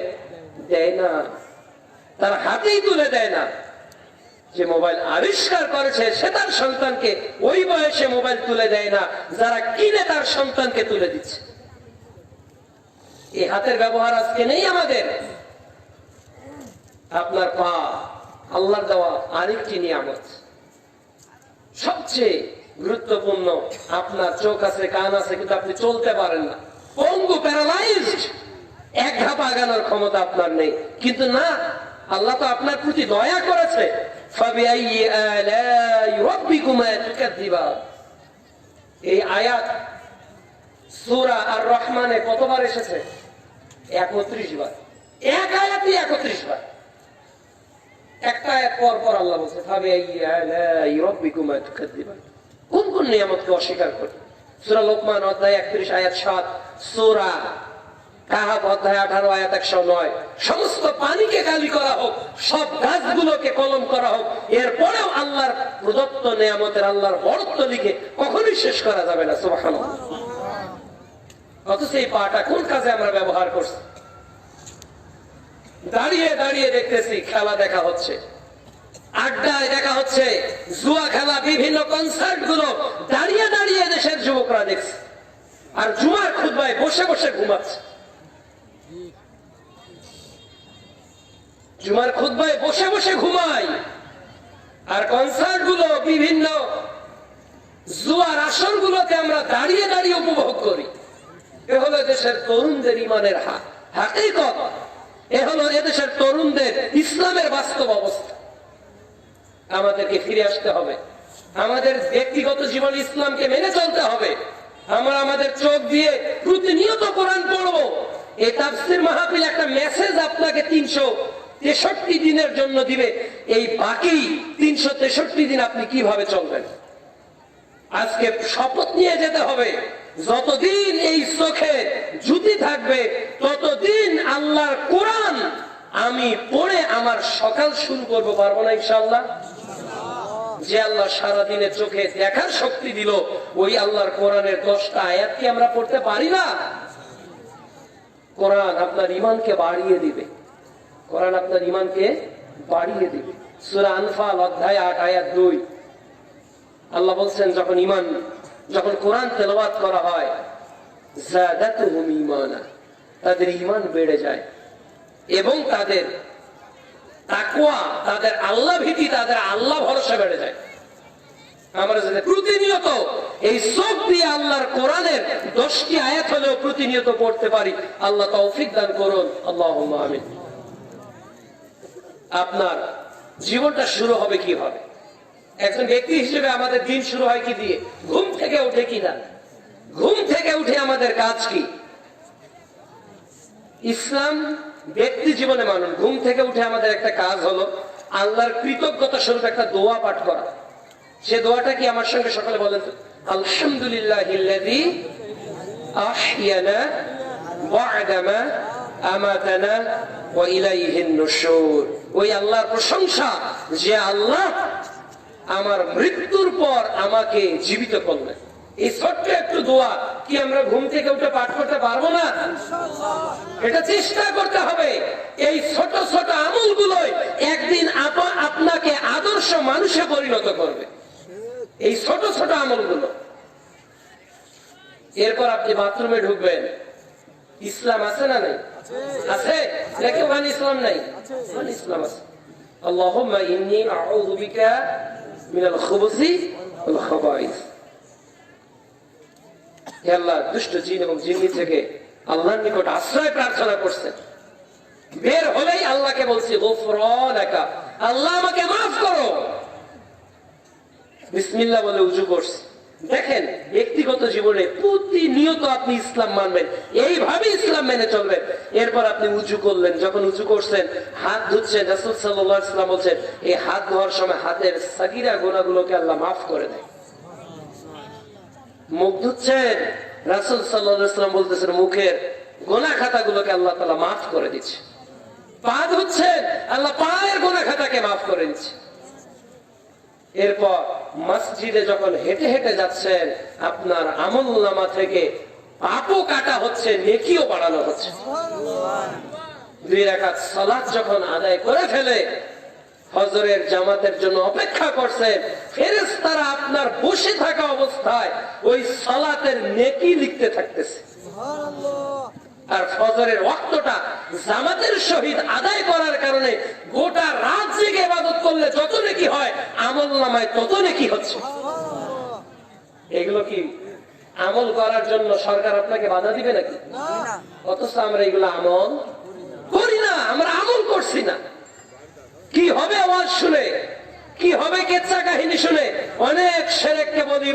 দেয় না, তারা হাতেই তুলে দেয় না। যে মোবাইল আবিষ্কার করেছে সে তার সন্তানকে ওই বয়সে মোবাইল তুলে দেয় না, যারা কিনে তার সন্তানকে তুলে দিচ্ছে। এই হাতের ব্যবহার আজকে নেই আমাদের। আপনার পা আল্লাহর দেওয়া আরেকটি নিয়ামত, সবচেয়ে গুরুত্বপূর্ণ। আপনার চোখ আছে, কান আছে, কিন্তু আপনি চলতে পারেন না, পঙ্গু, প্যারালাইজড, এক ধাপ আগানোর ক্ষমতা আপনার নেই। কিন্তু না, আল্লাহ তো আপনার প্রতি দয়া করেছে। ফাবিআইয়ি আলাই রাব্বিকুমা তুকাযযিবান, এই আয়াত সূরা আর রহমানে কতবার এসেছে? 31 বার। এক আয়াতই 31 বার। একটা আয়াত পর পর আল্লাহ বলছে ফাবিআইয়ি আলাই রাব্বিকুমা তুকাযযিবান। কোন কোন নিয়ামতকে অস্বীকার করি? সূরা লোকমান অধ্যায় 31 আয়াত 7, সূরা কাহাব অধ্যায় 18 আয়াত 109। সমস্ত পানিকে খালি করা হোক, সব গাছগুলোকে কলম করা হোক, এরপরেও আল্লাহর প্রদত্ত নিয়ামতের, আল্লাহর বরত্ব লিখে কখনোই শেষ করা যাবে না। সুবহানাল্লাহ। অথচ এই পাটা কোন কাজে আমরা ব্যবহার করছি? দাঁড়িয়ে দাঁড়িয়ে দেখতেছি খেলা দেখা হচ্ছে, আড্ডায় দেখা হচ্ছে, জুয়া খেলা, বিভিন্ন কনসার্ট গুলো দাঁড়িয়ে দাঁড়িয়ে দেশের যুবকরা দেখছে, আর জুমার খুতবায় বসে বসে ঘুমাচ্ছে। জুমার খুতবায় বসে বসে ঘুমায়, আর কনসার্ট গুলো, বিভিন্ন জুয়ার আসর গুলোকে আমরা দাঁড়িয়ে দাঁড়িয়ে উপভোগ করি। এ হলো দেশের তরুণদের ইমানের হাকিকত, এ হলো এদেশের তরুণদের ইসলামের বাস্তব অবস্থা। আমাদেরকে ফিরে আসতে হবে, আমাদের ব্যক্তিগত জীবনে ইসলামকে মেনে চলতে হবে। আমরা আমাদের চোখ দিয়ে প্রতিনিয়ত কোরআন পড়বো। এই তাফসীর মাহফিল একটা মেসেজ আপনাকে 363 দিনের জন্য দিবে। এই বাকি 363 দিন আপনি কিভাবে চলবেন? আজকে শপথ নিয়ে যেতে হবে, যতদিন এই চোখে জুতি থাকবে ততদিন আল্লাহর কোরআন আমি পড়ে আমার সকাল শুরু করবো পারবো না ইনশাআল্লাহ? যে আল্লাহ সারাদিনের চোখে দেখার শক্তি দিল, ওই আল্লাহর কোরআনের 10টা আয়াত কি আমরা পড়তে পারি না? কোরআন আপনার ঈমানকে বাড়িয়ে দিবে, কোরআন আপনার ঈমানকে বাড়িয়ে দিবে। সূরা আনফাল অধ্যায় 8 আয়াত 2 আল্লাহ বলছেন, যখন কোরআন তেলাওয়াত করা হয়, যাদাতুহুম ঈমানা, তাদের ঈমান বেড়ে যায়, এবং তাদের তাকওয়া, তাদের আল্লাহ ভীতি, তাদের আল্লাহ ভরসা বেড়ে যায়। আমরা যদি প্রতিনিয়ত এই চোখ দিয়ে আল্লাহর কোরআনের 10টি আয়াত হলেও প্রতিনিয়ত পড়তে পারি, আল্লাহ তৌফিক দান করুন, আল্লাহুম্মা আমিন। আপনার জীবনটা শুরু হবে কিভাবে? একজন ব্যক্তি হিসেবে আমাদের দিন শুরু হয় কি দিয়ে? ঘুম থেকে উঠে কিনা? ঘুম থেকে উঠে আমাদের কাজ কি? ইসলাম ব্যক্তি জীবনে মানুষ ঘুম থেকে উঠে আমাদের একটা কাজ হলো আল্লাহর কৃতজ্ঞতা স্বরূপ একটা দোয়া পাঠ করা। সে দোয়াটা কি? আমার সঙ্গে সকালে বলেন তো, আলহামদুলিল্লাহিল্লাযী আহইয়ানা বা'দামা আমাতানা ওয়া ইলাইহিন নুশুর। ওই আল্লাহর প্রশংসা যে আল্লাহ আমার মৃত্যুর পর আমাকে জীবিত করলেন। এই ছোট্ট একটু দোয়া কি আমরা ঘুম থেকে উঠে পাঠ করতে পারবো না? এটা চেষ্টা করতে হবে। এই ছোট ছোট আমলগুলোই একদিন আপনাকে আদর্শ মানুষে পরিণত করবে, এই ছোট ছোট আমলগুলো। এরপর আপনি বাথরুমে ঢুকবেন, ইসলাম আছে না নাই? আছে নাকি ওখানে ইসলাম নাই? ওখানে ইসলাম আছে। আল্লাহুম্মা ইন্নী আউযু বিকা মিনাল খুবুসি ওয়াল খাবাইস। হে আল্লাহ, দুষ্ট জিন এবং জিন্নি থেকে আল্লাহর নিকট আশ্রয় প্রার্থনা করছেন। বের হলেই আল্লাহকে বলছি গফরানাকা, আল্লাহ আমাকে মাফ করো। বিসমিল্লাহ বলে উযু করছি। দেখেন, ব্যক্তিগত জীবনে প্রতিনিয়ত আপনি ইসলাম মানবেন, এইভাবে ইসলাম মেনে চলবেন। এরপর আপনি উযু করলেন, যখন উযু করছেন হাত ধুচ্ছেন, রাসূল সাল্লাল্লাহু আলাইহি ওয়াসাল্লাম বলেন এই হাত ধোয়ার সময় হাতের সাগীরা গুনাহগুলোকে আল্লাহ মাফ করে দেয়। মুখ ধুচ্ছেন, রাসূল সাল্লাল্লাহু আলাইহি ওয়াসাল্লাম বলতেছেন মুখের গুনাহ খাতাগুলোকে আল্লাহ তাআলা মাফ করে দিচ্ছে। পা ধুচ্ছেন, আল্লাহ পায়ের গুনাহ খাতাকে মাফ করে দিচ্ছে। এরপর মসজিদে যখন হেঁটে হেঁটে যাচ্ছেন, আপনার আমলনামা থেকে পাপও কাটা হচ্ছে, নেকিও বাড়ানো হচ্ছে। 2 রাকাত সালাত যখন আদায় করে ফেলে ফজরের জামাতের জন্য অপেক্ষা করছেন, ফেরেশতারা আপনার বসে থাকা অবস্থায় ওই সালাতের নেকি লিখতে থাকতেছে। আর ফজরের ওয়াক্তটা জামাতের সহিত আদায় করার কারণে গোটা রাত জেগে ইবাদত করলে যত নেকি হয়, আমলনামায় তত নেকি হচ্ছে। এগুলো কি আমল করার জন্য সরকার আপনাকে বাধা দিবে নাকি? অথচ আমরা এগুলো আমল করি না, আমরা আমল করছি না। কি হবে আওয়াজ শুনে, কি হবে কেচ্ছা কাহিনী শুনে? অনেক শিরককে বলি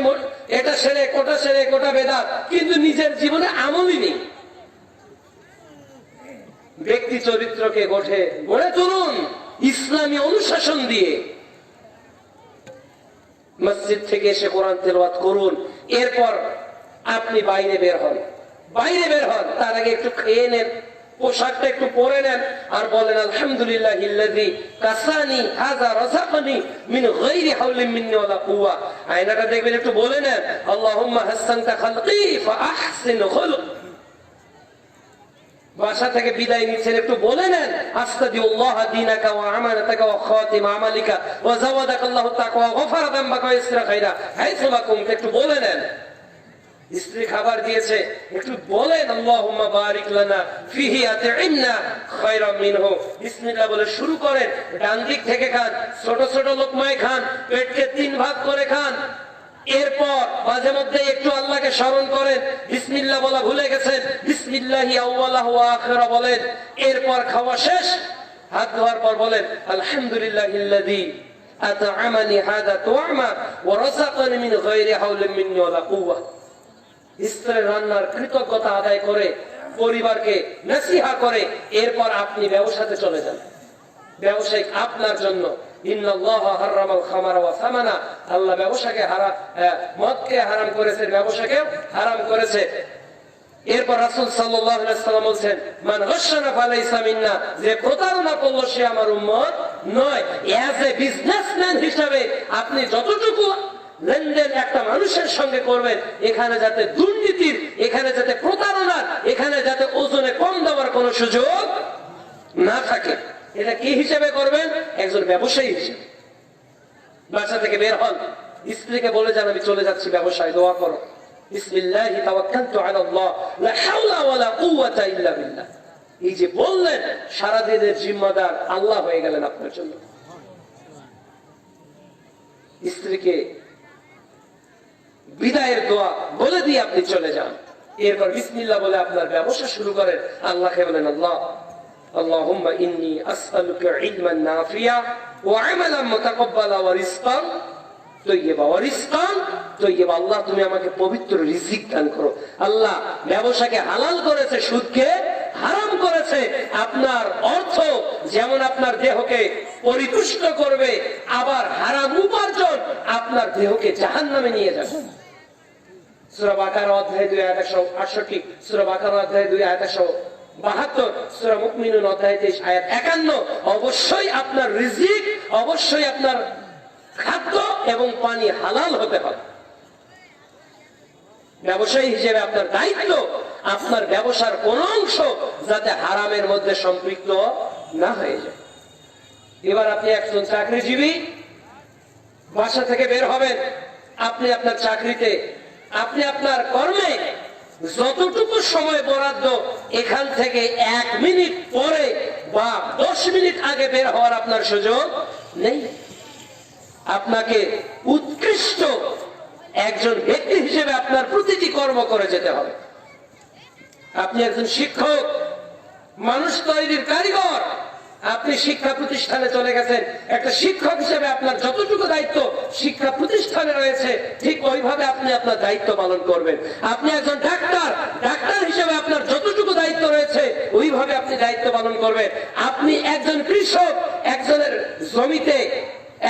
এটা শিরক, ওটা শিরক, ওটা বেদাত, কিন্তু নিজের জীবনে আমলই নেই। ব্যক্তি চরিত্রকে গড়ে তুলুন ইসলামী অনুশাসন দিয়ে। মসজিদ থেকে এসে কোরআন তেলাওয়াত করুন, এরপর আপনি বাইরে বের হন। তার আগে একটু খেয়ে নেন, পোশাকটা একটু পরে নেন, আর বলেন আলহামদুলিল্লাহিল্লাযী কাসানি হাযা রাযাকানি মিন গায়রি হাওলিন মিন্নি ওয়ালা কুওয়া। আয়নাটা দেখবেন, একটু বলে নেন আল্লাহুম্মা হাসানতা খালকি ফাআহসিন খুলক। বাসা থেকে বিদায় নিচ্ছেন, একটু বলে নেন আস্তাদিউল্লাহ দীনাকা ওয়া আমানাতাকা ওয়া খাতিম আমালিকা ওয়া যাওয়াদাকাল্লাহু তাকওয়া ওয়া গফারা যামবাকা ওয়া ইসরা খায়রা হাইসুমা কুনতা। একটু বলে নেন। স্ত্রী খাবার দিয়েছে, একটু বলেন আল্লাহুম্মা বারিক লানা ফিহি আত'ইমনা খায়রাম মিনহু। বিসমিল্লাহ বলে শুরু করেন। ডান দিক থেকে খান, ছোট ছোট লোকমায় খান, পেটকে 3 ভাগ করে খান। এরপর মাঝে মধ্যে একটু আল্লাহকে স্মরণ করেন। বিসমিল্লাহ বলা ভুলে গেছেন, বিসমিল্লাহি আউওয়ালাহু ওয়া আখিরা বলেন। এরপর খাওয়া শেষ, হাত ধোয়ার পর বলেন আলহামদুলিল্লাহিল্লাযী আত'আমানি হাযা তু'মা ওয়া রাযাকানি মিন গায়রি হাওলিন মিন্নি ওয়ালা কুওয়া। স্ত্রীর রান্নার কৃতজ্ঞতা আদায় করে, পরিবারকে নসিহা করে, এরপর আপনি ব্যবসাতে চলে যান। ব্যবসায়িক আপনার জন্য ইন্নাল্লাহা হারামাল খামারা ওয়া সামানা, আল্লাহ ব্যবসাকে মদকে হারাম করেছে, ব্যবসাকে হারাম করেছে। এরপর রাসূল সাল্লাল্লাহু আলাইহি ওয়াসাল্লাম বলেন মান গাশশানা ফালাইসা মিন্না, যে প্রতারণা করলো সে আমার উম্মত নয়। অ্যাজ এ বিজনেসম্যান হিসাবে আপনি যতটুকু লেনদেন একটা মানুষের সঙ্গে করবেন, এখানে যাতে দুর্নীতির, এখানে যাতে প্রতারণার, এখানে যাতে ওজনে কম দেওয়ার কোন সুযোগ না থাকে, এটা কি হিসেবে করবেন? একজন ব্যবসায়ী হিসেবে। বাসা থেকে বের হন, স্ত্রীকে বলে যান আমি চলে যাচ্ছি ব্যবসায়, দোয়া করো। বিসমিল্লাহি তাওয়াক্কালতু আলাল্লাহ লা হাওলা ওয়ালা কুওয়াতা ইল্লা বিল্লাহ। এই যে বললেন, সারা দিনের জিম্মাদার আল্লাহ হয়ে গেলেন আপনার জন্য। স্ত্রীকে বিদায়ের দোয়া বলে দিয়ে আপনি চলে যান। এরপর বিসমিল্লাহ বলে আপনার ব্যবসা শুরু করেন। আল্লাহকে বলেন আল্লাহুম্মা ইন্নী আসআলুকা ইলমান নাফিয়া ওয়া আমালান মুতাকাব্বালা ওয়া রিজকান তাইয়্যিবা। আল্লাহ তুমি আমাকে পবিত্র রিজিক দান করো। আল্লাহ ব্যবসাকে হালাল করেছে, সুদকে হারাম করেছে। আপনার অর্থ যেমন আপনার দেহকে পরিপুষ্ট করবে, আবার হারাম উপার্জন আপনার দেহকে জাহান্নামে নিয়ে যাবে। সূরা বাকারা অধ্যায় 2 আয়াত 168, সূরা বাকারা অধ্যায় 2 আয়াত 172, সূরা মুমিনুন অধ্যায় 23 আয়াত 51। অবশ্যই আপনার রিজিক, অবশ্যই আপনার খাদ্য এবং পানি হালাল হতে হবে। ব্যবসায়ী হিসেবে আপনার দায়িত্ব আপনার ব্যবসার কোন অংশ যাতে হারামের মধ্যে সম্পৃক্ত না হয়ে যায়। এবার আপনি একজন চাকরিজীবী, বাসা থেকে বের হবেন, আপনি আপনার চাকরিতে, আপনি আপনার কর্মে যতটুকু সময় বরাদ্দ, এখান থেকে 1 মিনিট পরে বা 10 মিনিট আগে বের হওয়ার আপনার সুযোগ নেই। আপনাকে উৎকৃষ্ট একজন ব্যক্তি হিসেবে আপনার প্রতিটি কর্ম করে যেতে হবে। আপনি একজন শিক্ষক, মানুষ তৈরির কারিগর, আপনি শিক্ষা প্রতিষ্ঠানে চলে গেছেন, একটা শিক্ষক হিসেবে আপনার যতটুকু দায়িত্ব শিক্ষা প্রতিষ্ঠানে রয়েছে ঠিক ওইভাবে আপনি আপনার দায়িত্ব পালন করবেন। আপনি একজন ডাক্তার, ডাক্তার হিসেবে আপনার যতটুকু দায়িত্ব রয়েছে ওইভাবে আপনি দায়িত্ব পালন করবেন। আপনি একজন কৃষক, একজনের জমিতে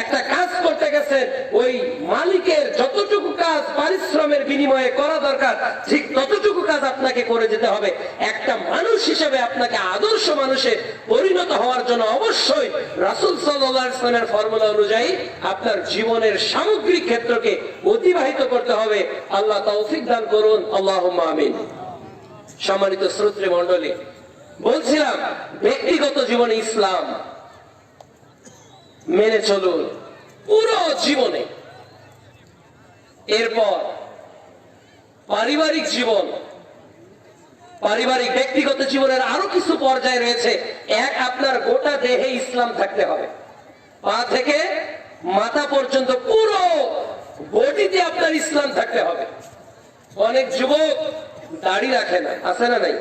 একটা কাজ করতে গেছেন, ওই মালিকের যতটুকু কাজ পারিশ্রমের বিনিময়ে করা দরকার ঠিক ততটুকু কাজ আপনাকে করে যেতে হবে। একটা মানুষ হিসেবে আপনাকে আদর্শ মানুষে পরিণত হওয়ার জন্য অবশ্যই রাসূল সাল্লাল্লাহু আলাইহি ওয়াসাল্লামের ফর্মুলা অনুযায়ী আপনার জীবনের সামগ্রিক ক্ষেত্রকে অতিবাহিত করতে হবে। আল্লাহ তৌফিক দান করুন, আল্লাহুম্মা আমিন। সম্মানিত শ্রোতৃ মণ্ডলী, বলছিলাম ব্যক্তিগত জীবনে ইসলাম মেনে চলুন পুরো জীবনে। এরপর পারিবারিক জীবন, পারিবারিক ব্যক্তিগত জীবনের আরো কিছু পর্যায় রয়েছে। এক, আপনার গোটা দেহে ইসলাম থাকতে হবে, পা থেকে মাথা পর্যন্ত পুরো বডিতে আপনার ইসলাম থাকতে হবে। অনেক যুবক দাড়ি রাখে না, আছে না নাই?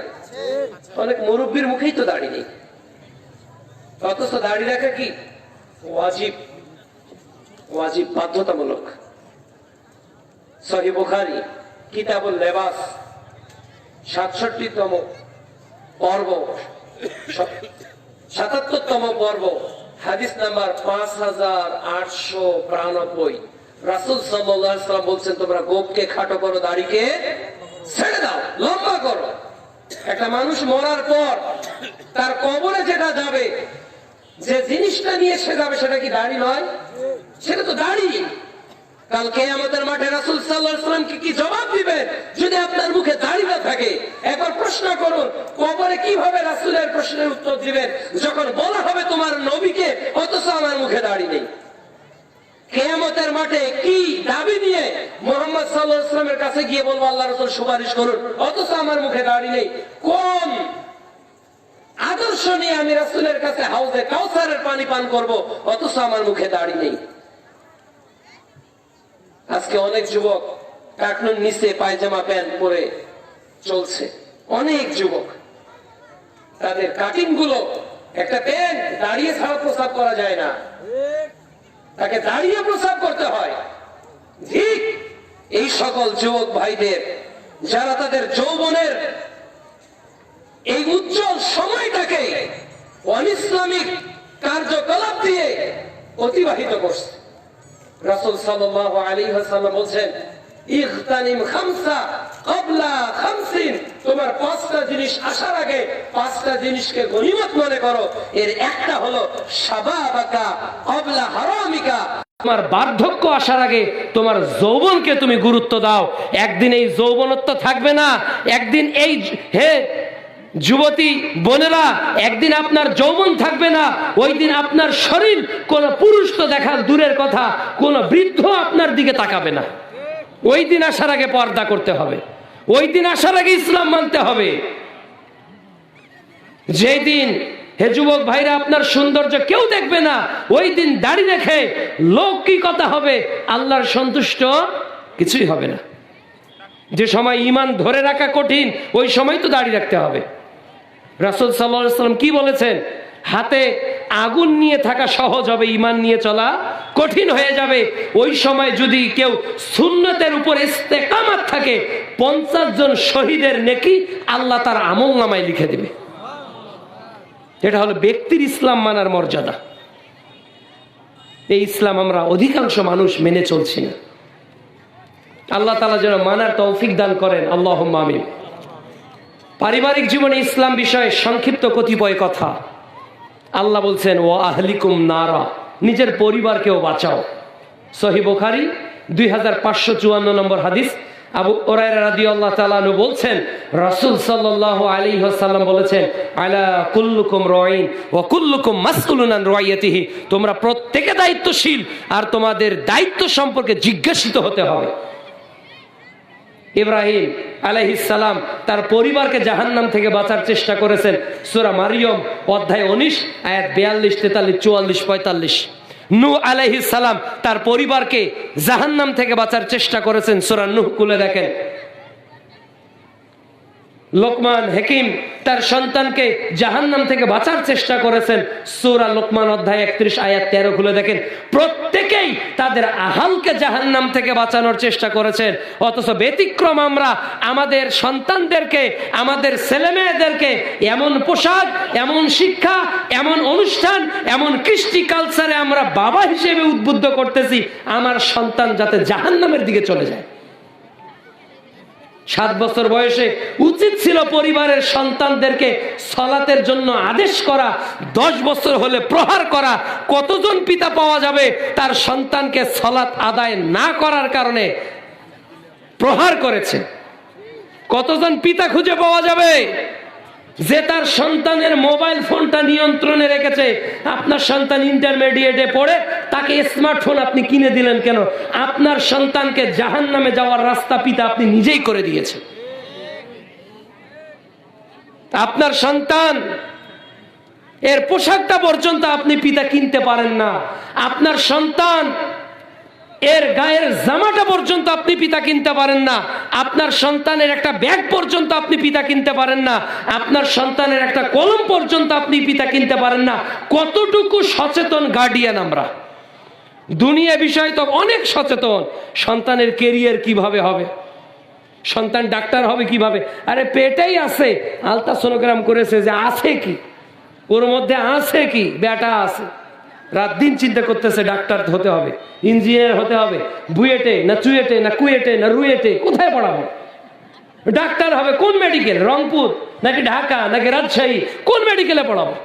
অনেক মুরব্বীর মুখেই তো দাড়ি নেই, অথচ দাড়ি রাখা কি ওয়াজিব, ওয়াজিব বাধ্যতামূলক। সহিহ বুখারী কিতাবুল লেবাস 67তম পর্ব, 77তম পর্ব, হাদিস নাম্বার 5892। রাসূল সাল্লাল্লাহু আলাইহি ওয়াসাল্লাম বলছেন, তোমরা গোপকে খাটো করো, দাড়িকে ছেড়ে দাও, লম্বা করো। একটা মানুষ মরার পর তার কবরে যেটা যাবে, যে জিনিসটা নিয়ে সে যাবে, সেটা কি দাড়ি নয়? সেটা তো দাড়ি। কাল কিয়ামতের মাঠে রাসূল সাল্লাল্লাহু আলাইহি ওয়াসাল্লাম কি জবাব দিবেন যদি আপনার মুখে দাড়ি না থাকে? একবার প্রশ্ন করুন, কবরে কিভাবে রাসূলের প্রশ্নের উত্তর দিবেন যখন বলা হবে তোমার নবীকে, অথচ আমার মুখে দাড়ি নেই? কিয়ামতের মাঠে কি দাবি নিয়ে মুহাম্মদ সাল্লাল্লাহু আলাইহি ওয়াসাল্লামের কাছে গিয়ে বলবো আল্লাহ রাসূল সুপারিশ করুন, অথচ আমার মুখে দাড়ি নেই? কোন আদর্শ নিয়ে আমি রাসূলের কাছে হাউজে কাউসারের পানি পান করব, অথচ আমার মুখে দাড়ি নেই? আজকে অনেক যুবক টাকনুর নিচে পায়জামা প্যান্ট পরে চলছে। অনেক যুবক, তাদের কাটিং গুলো, একটা প্যান্ট দাঁড়িয়ে ছাড়া প্রস্রাব করা যায় না, তাকে দাঁড়িয়ে প্রস্রাব করতে হয়। ঠিক এই সকল যুবক ভাইদের যারা তাদের যৌবনের এই উজ্জ্বল সময়টাকে অনিসলামিক কার্যকলাপ দিয়ে অতিবাহিত করছে। রাসূল সাল্লাল্লাহু আলাইহি ওয়াসাল্লাম বলেন, ইগতানিম খামসা ক্বাবলা খামসিন, তোমার 5টা জিনিস আসার আগে 5টা জিনিসকে গনিমত মনে করো। এর একটা হলো শাবাবাকা ক্বাবলা হারামিকা, তোমার বার্ধক্য আসার আগে তোমার যৌবনকে তুমি গুরুত্ব দাও। একদিন এই যৌবনত্ব থাকবে না, একদিন এই যুবতী বোনেরা, একদিন আপনার যৌবন থাকবে না। ওই দিন আপনার শরীর কোন পুরুষ তো দেখার দূরের কথা, কোন বৃদ্ধ আপনার দিকে তাকাবে না। ওই দিন আসার আগে পর্দা করতে হবে, ওই দিন আসার আগে ইসলাম মানতে হবে। যেই দিন হে যুবক ভাইরা আপনার সৌন্দর্য কেউ দেখবে না, ওই দিন দাড়ি রেখে লৌকিকতা হবে, আল্লাহর সন্তুষ্ট কিছুই হবে না। যে সময় ঈমান ধরে রাখা কঠিন, ওই সময় তো দাড়ি রাখতে হবে। রাসূল সাল্লাল্লাহু আলাইহি ওয়াসাল্লাম কি বলেছেন? হাতে আগুন নিয়ে থাকা সহজ হবে, ঈমান নিয়ে চলা কঠিন হয়ে যাবে। ওই সময় যদি কেউ সুন্নতের উপর ইস্তেকামাত থাকে, 50 জন শহীদের নেকি আল্লাহ তার আমলনামায় লিখে দেবে। এটা হলো ব্যক্তির ইসলাম মানার মর্যাদা। এই ইসলাম আমরা অধিকাংশ মানুষ মেনে চলছি না। আল্লাহ তাআলা যেন মানার তৌফিক দান করেন, আল্লাহুম্মা আমিন। পারিবারিক জীবনে ইসলাম বিষয়ে সংক্ষিপ্ত কতিপয় কথা। আল্লাহ বলছেন, ওয়া আহলিকুম নারা, নিজের পরিবারকেও বাঁচাও। সহিহ বুখারী 2554 নম্বর হাদিস। আবু হুরায়রা রাদিয়াল্লাহু তাআলা আনহু বলছেন, রাসূল সাল্লাল্লাহু আলাইহি ওয়াসাল্লাম বলেছেন, আলা কুল্লুকুম রাঈন ওয়া কুল্লুকুম মাসউলুন আন রাইয়াতিহি, তোমরা প্রত্যেকে দায়িত্বশীল আর তোমাদের দায়িত্ব সম্পর্কে জিজ্ঞাসিত হতে হবে। ইব্রাহিম আলাইহিস সালাম তার পরিবারকে জাহান্নাম থেকে বাঁচার চেষ্টা করেছেন। সূরা মারিয়ম অধ্যায় 19 আয়াত 42, 43, 44, 45। নূহ আলাইহিস সালাম তার পরিবারকে জাহান্নাম থেকে বাঁচার চেষ্টা করেছেন। সূরা নূহ খুলে দেখেন। লোকমান হাকিম তার সন্তানকে জাহান্নাম থেকে বাঁচার চেষ্টা করেছেন। সূরা লোকমান অধ্যায় 31 আয়াত 13 খুলে দেখেন। প্রত্যেকেই তাদের আহালকে জাহান্নাম থেকে বাঁচানোর চেষ্টা করেছেন। অথচ ব্যতিক্রম আমরা আমাদের সন্তানদেরকে, আমাদের ছেলেমেয়েদেরকে এমন পোশাক, এমন শিক্ষা, এমন অনুষ্ঠান, এমন কৃষ্টি কালচারে আমরা বাবা হিসেবে উদ্বুদ্ধ করতেছি আমার সন্তান যাতে জাহান্নামের দিকে চলে যায়। 7 বছর বয়সে উচিত ছিল পরিবারের সন্তানদেরকে সালাতের জন্য আদেশ করা, 10 বছর হলে প্রহার করা। কতজন পিতা পাওয়া যাবে তার সন্তানকে সালাত আদায় না করার কারণে প্রহার করেছে? কতজন পিতা খুঁজে পাওয়া যাবে যে তার সন্তানের মোবাইল ফোনটা নিয়ন্ত্রণে রেখেছে? আপনার সন্তান ইন্টারমিডিয়েটে পড়ে, তাকে স্মার্টফোন আপনি কিনে দিলেন কেন? আপনার সন্তানকে জাহান্নামে যাওয়ার রাস্তা পিতা আপনি নিজেই করে দিয়েছেন। আপনার সন্তান এর পোশাকটা পর্যন্ত আপনি পিতা কিনতে পারেন না। আপনার সন্তান এর গায়ের জামাটা পর্যন্ত আপনি পিতা কিনতে পারেন না। আপনার সন্তানের একটা ব্যাগ পর্যন্ত আপনি পিতা কিনতে পারেন না। আপনার সন্তানের একটা কলম পর্যন্ত আপনি পিতা কিনতে পারেন না। কতটুকু সচেতন গার্ডিয়ান আমরা! দুনিয়া বিষয় তো অনেক সচেতন। সন্তানের কেরিয়ার কিভাবে হবে, সন্তান ডাক্তার হবে কিভাবে, আরে পেটেই আছে, আলট্রাসোনোগ্রাম করেছে যে আছে কি, ওর মধ্যে আছে কি, বেটা আছে, রাত দিন চিন্তা করতেছে ডাক্তার হতে হবে, ইঞ্জিনিয়ার হতে হবে, বুয়েটে না চুয়েটে না কুয়েটে না রুয়েটে, কোথায় পড়াবো? ডাক্তার হবে কোন মেডিকেল, রংপুর নাকি ঢাকা নাকি রাজশাহী, কোন মেডিকেলে পড়াবো?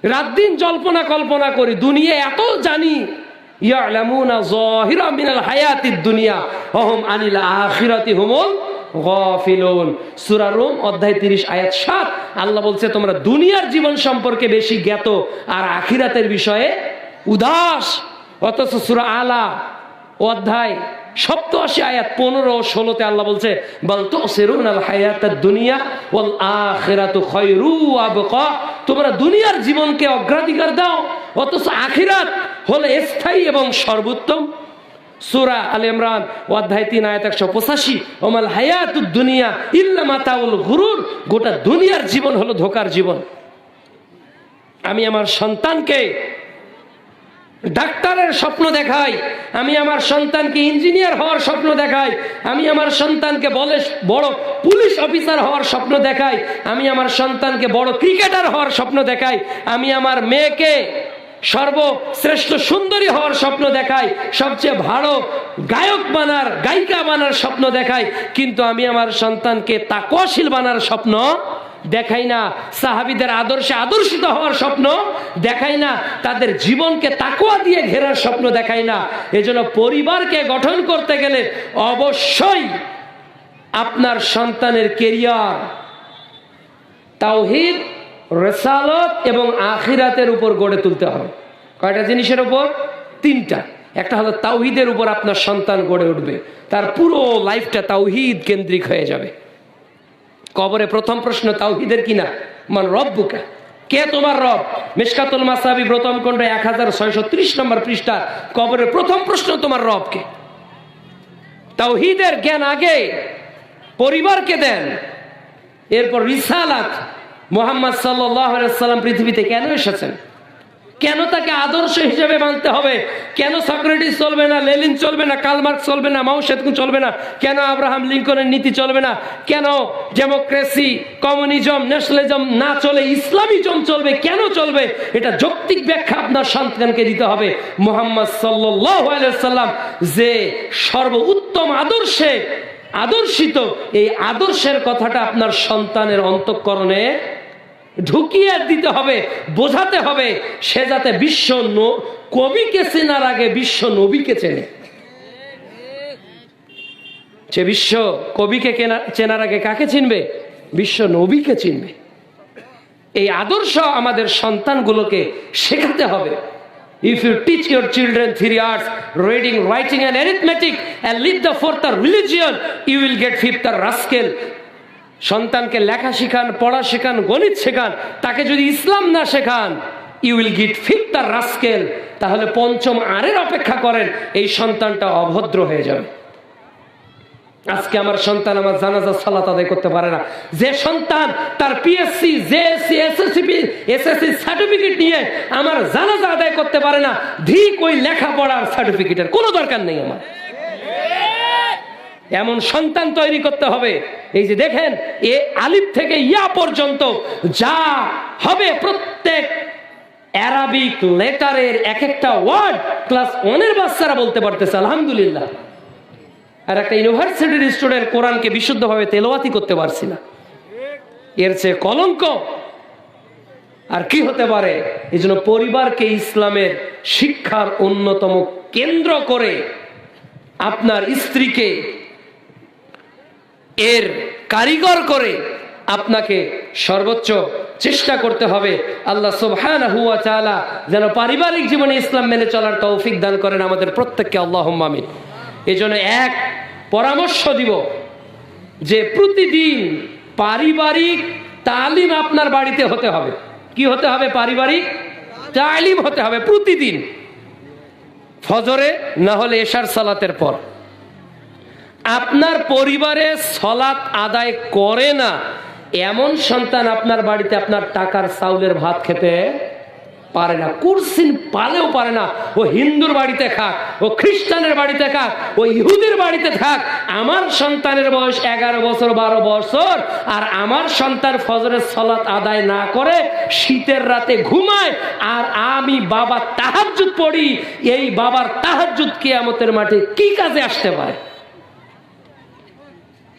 রাত দিন জল্পনা কল্পনা করি, দুনিয়া এত জানি। ইয়ালামুনা যাহিরা মিনাল হায়াতিদ দুনিয়া ওয়া হুম আনিল আখিরাতি হুমুল গাফিলুন। সূরা রুম অধ্যায় 30 আয়াত 7। আল্লাহ বলছে তোমরা দুনিয়ার জীবন সম্পর্কে বেশি জ্ঞাত আর আখিরাতের বিষয়ে উদাস। অথচ সূরা আলা অধ্যায় 87 আয়াত 15 ও 16 আল্লাহ বলছে বাল তুসিরুনাল হায়াতাদ দুনিয়া ওয়াল আখিরাতু খায়রু ওয়া আবকা। তোমরা দুনিয়ার জীবনকে অগ্রাধিকার দাও, অথচ আখিরাত হলো স্থায়ী এবং সর্বোত্তম। সূরা আল ইমরান অধ্যায় 3 আয়াত 185 ওমাল হায়াতুদ দুনিয়া ইল্লা মাতাউল গুরুর। গোটা দুনিয়ার জীবন হলো ধোঁকার জীবন। আমি আমার সন্তানকে ডাক্তারের স্বপ্ন দেখাই, আমি আমার সন্তানকে ইঞ্জিনিয়ার হওয়ার স্বপ্ন দেখাই, আমি আমার সন্তানকে বড় পুলিশ অফিসার হওয়ার স্বপ্ন দেখাই, আমি আমার সন্তানকে বড় ক্রিকেটার হওয়ার স্বপ্ন দেখাই, আমি আমার মেয়েকে সর্বশ্রেষ্ঠ সুন্দরী হওয়ার স্বপ্ন দেখাই, সবচেয়ে ভালো গায়িকা বানার স্বপ্ন দেখাই, কিন্তু আমি আমার সন্তানকে তাকওয়াশীল বানার স্বপ্ন দেখাই না। সাহাবীদের আদর্শে আদর্শিত হওয়ার স্বপ্ন দেখাই না। তাদের জীবনকে তাকওয়া দিয়ে ঘেরার স্বপ্ন দেখাই না। এজন্য পরিবারকে গঠন করতে গেলে অবশ্যই আপনার সন্তানের কেরিয়ার তাওহীদ, রিসালাত এবং আখিরাতের উপর গড়ে তুলতে হবে। কয়টা জিনিসের উপর? 3টা। একটা হলো তাওহীদের উপর আপনার সন্তান গড়ে উঠবে, তার পুরো লাইফটা তাওহীদ কেন্দ্রিক হয়ে যাবে। কবরে প্রথম প্রশ্ন তাওহীদের কিনা, মান রব্বুকা, কে তোমার রব? মিশকাতুল মাসাবি প্রথম খণ্ড 1630 নম্বর পৃষ্ঠা। কবরের প্রথম প্রশ্ন তোমার রব কে। তাওহীদের জ্ঞান আগে পরিবারকে দেন, এরপর রিসালাত, মুহাম্মদ সাল্লাল্লাহু আলাইহি ওয়াসাল্লাম পৃথিবীতে কেন এসেছেন, কেন তাকে আদর্শ হিসেবে মানতে হবে, কেন সক্রেটিস চলবে না, লেনিন চলবে না, কার্ল মার্কস চলবে না, মাও সেতুং চলবে না, কেন আব্রাহাম লিঙ্কনের নীতি চলবে না, কেন ডেমোক্রেসি, কমিউনিজম, ন্যাশনালিজম না চলে ইসলামিজম চলবে, কেন চলবে, এটা যৌক্তিক ব্যাখ্যা আপনার সন্তানকে দিতে হবে। মুহাম্মদ সাল্লাল্লাহু আলাইহি ওয়াসাল্লাম যে সর্বোত্তম আদর্শে আদর্শিত, এই আদর্শের কথাটা আপনার সন্তানের অন্তঃকরণে ঢুকিয়ে দিতে হবে, বোঝাতে হবে, সে যাতে বিশ্ব কবিকে চেনার আগে বিশ্ব নবীকে চেনে। সে বিশ্ব কবিকে চেনার আগে কাকে চিনবে? বিশ্ব নবীকে চিনবে। এই আদর্শ আমাদের সন্তানগুলোকে শেখাতে হবে। If you teach your children 3 arts, reading, writing and arithmetic, and leave the 4th religion, you will get 5th rascal. সন্তানকে লেখা শেখান, পড়া শেখান, গণিত শেখান, তাকে যদি ইসলাম না শেখান, you will get 5th rascal, তাহলে 5ম আরের অপেক্ষা করেন, এই সন্তানটা অভদ্র হয়ে যাবে। আজকে আমার সন্তান আমার জানাজার সালাত আদায় করতে পারে না। যে সন্তান তার পিএসসি, জেএসসি, এসএসসি সার্টিফিকেট নিয়ে আমার জানাজা আদায় করতে পারে না, ঠিক ওই লেখাপড়ার সার্টিফিকেটের কোনো দরকার নেই আমার। এমন সন্তান তৈরি করতে হবে। এই যে দেখেন, এ আলিফ থেকে ইয়া পর্যন্ত যা হবে, প্রত্যেক অ্যারাবিক লেটারের এক একটা ওয়ার্ড ক্লাস 1 বাচ্চারা বলতে পারতেছে, আলহামদুলিল্লাহ। আর একটা ইউনিভার্সিটির স্টুডেন্ট কোরআনকে বিশুদ্ধভাবে তেলাওয়াতি করতে পারছি না, এর চেয়ে কলঙ্ক আর কি হতে পারে? এই জন্য পরিবারকে ইসলামের শিক্ষার অন্যতম কেন্দ্র করে আপনার স্ত্রীকে এর কারিগর করে আপনাকে সর্বোচ্চ চেষ্টা করতে হবে। আল্লাহ সুবহানাহু ওয়া তাআলা যেন পারিবারিক জীবনে ইসলাম মেনে চলার তৌফিক দান করেন আমাদের প্রত্যেককে, আল্লাহুম্মা আমিন। এই জন্য এক পরামর্শ দিব যে প্রতিদিন পারিবারিক তালিম আপনার বাড়িতে হতে হবে। কি হতে হবে? পারিবারিক তালিম হতে হবে প্রতিদিন, ফজরে না হলে এশার সালাতের পর। আপনার পরিবারে সালাত আদায় করে না এমন সন্তান আপনার বাড়িতে আপনার টাকার চাউলের ভাত খেতে পারে না, কুরসিন পালেও পারে না। ও হিন্দুর বাড়িতে খাক, ও খ্রিস্টানের বাড়িতে খাক, ও ইহুদির বাড়িতে থাক, আমার সন্তানের বয়স 11 বছর 12 বছর, আর আমার সন্তান ফজরের সালাত আদায় না করে শীতের রাতে ঘুমায়, আর আমি বাবা তাহাজ্জুদ পড়ি, এই বাবার তাহাজ্জুদ কিয়ামতের মাঠে কি কাজে আসতে পারে?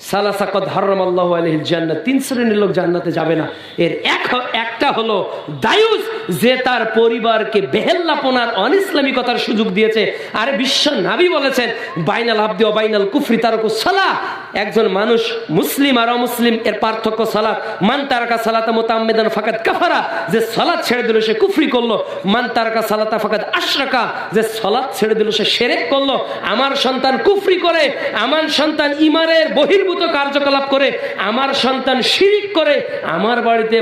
সালাসা কদ হারামাল্লাহু আলাইহিল জান্নাত, 3 শ্রেণীর লোক জান্নাতে যাবে না। এর একটা হলো দায়ুস, যে তার পরিবারকে বেহেল্লাপনার অনিসলামিকতার সুযোগ দিয়েছে। আর বিশ্ব নবী বলেছেন, বাইনাল আবদি ওয়া বাইনাল কুফরি তারকুস সালাহ। একজন মানুষ মুসলিম আর অমুসলিম এর পার্থক্য সালাত। মান তারাকা সালাতা মুতাআম্মিদান ফাকাদ কাফারা, যে সালাত ছেড়ে দিল সে কুফরি করলো। মান তারাকা সালাতা ফাকাদ আশরাকা, যে সালাত ছেড়ে দিল সে শিরক করলো। আমার সন্তান কুফরি করে, আমার সন্তান ঈমানের বহির্ভূত কার্যকলাপ করে, আমার সন্তান শিরিক করে, আমার বাড়িতে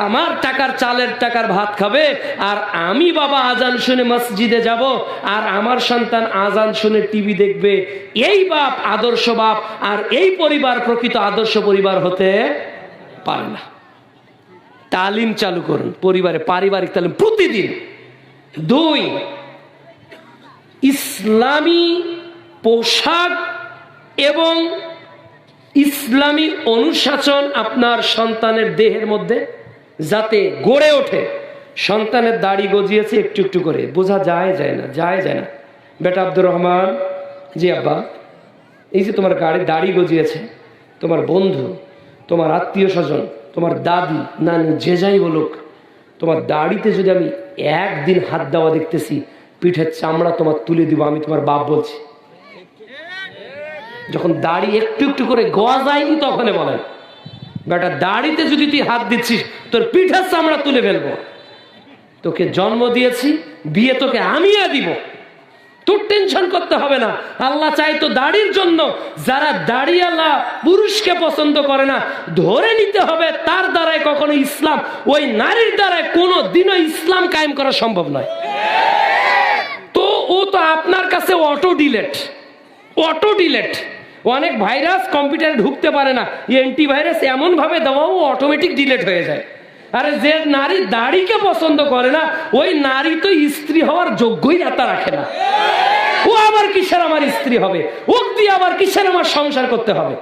আমার টাকার চালের টাকার ভাত খাবে, আর আমি বাবা আজান শুনে মসজিদে যাব, আর আমার সন্তান আজান শুনে টিভি দেখবে। এই বাপ আদর্শ বাপ, আর এই পরিবার প্রকৃত আদর্শ পরিবার হতে পারে না। তালিম চালু করুন পরিবারে, পারিবারিক তালিম প্রতিদিন। 2, ইসলামী পোশাক এবং ইসলামী অনুশাসন আপনার সন্তানের দেহের মধ্যে যাতে গড়ে ওঠে। সন্তানের দাড়ি গজিয়েছে একটু একটু করে, বোঝা যায় না, যায় না। বেটা আব্দুর রহমান, জি আব্বা, এই যে তোমার দাড়ি গজিয়েছে, তোমার বন্ধু, তোমার আত্মীয় স্বজন, তোমার দাদি নানি যে যাই বলুক, তোমার দাড়িতে যদি আমি একদিন হাত দেওয়া দেখতেছি, পিঠের চামড়া তোমার তুলে দিব, আমি তোমার বাপ বলছি। যখন দাড়ি একটু একটু করে গজায়নি তখন বলেন, বেটা দাড়িতে যদি তুই হাত দিচ্ছিস তোর পিঠের চামড়া তুলে ফেলবো। তোকে জন্ম দিয়েছি, বিয়ে তোকে আমিও দিব, তোর টেনশন করতে হবে না। আল্লাহ চাই তো দাড়ির জন্য। যারা দাড়িওয়ালা পুরুষকে পছন্দ করে না, ধরে নিতে হবে তার দ্বারাই কখনো ইসলাম, ওই নারীর দ্বারাই কোনো দিনও ইসলাম কায়েম করা সম্ভব নয়। তো ও তো আপনার কাছে অটো ডিলেট। অনেক ভাইরাস কম্পিউটারে ঢুকতে পারে না, অ্যান্টিভাইরাস এমন ভাবে দেওয়াও অটোমেটিক ডিলেট হয়ে যায়। আরে যে নারী দাড়িকে পছন্দ করে না, ওই নারী তো স্ত্রী হওয়ার যোগ্যই আতা রাখে না। ও আবার কিসের আমার স্ত্রী হবে? ও দিয়ে আবার কিসের আমার সংসার করতে হবে?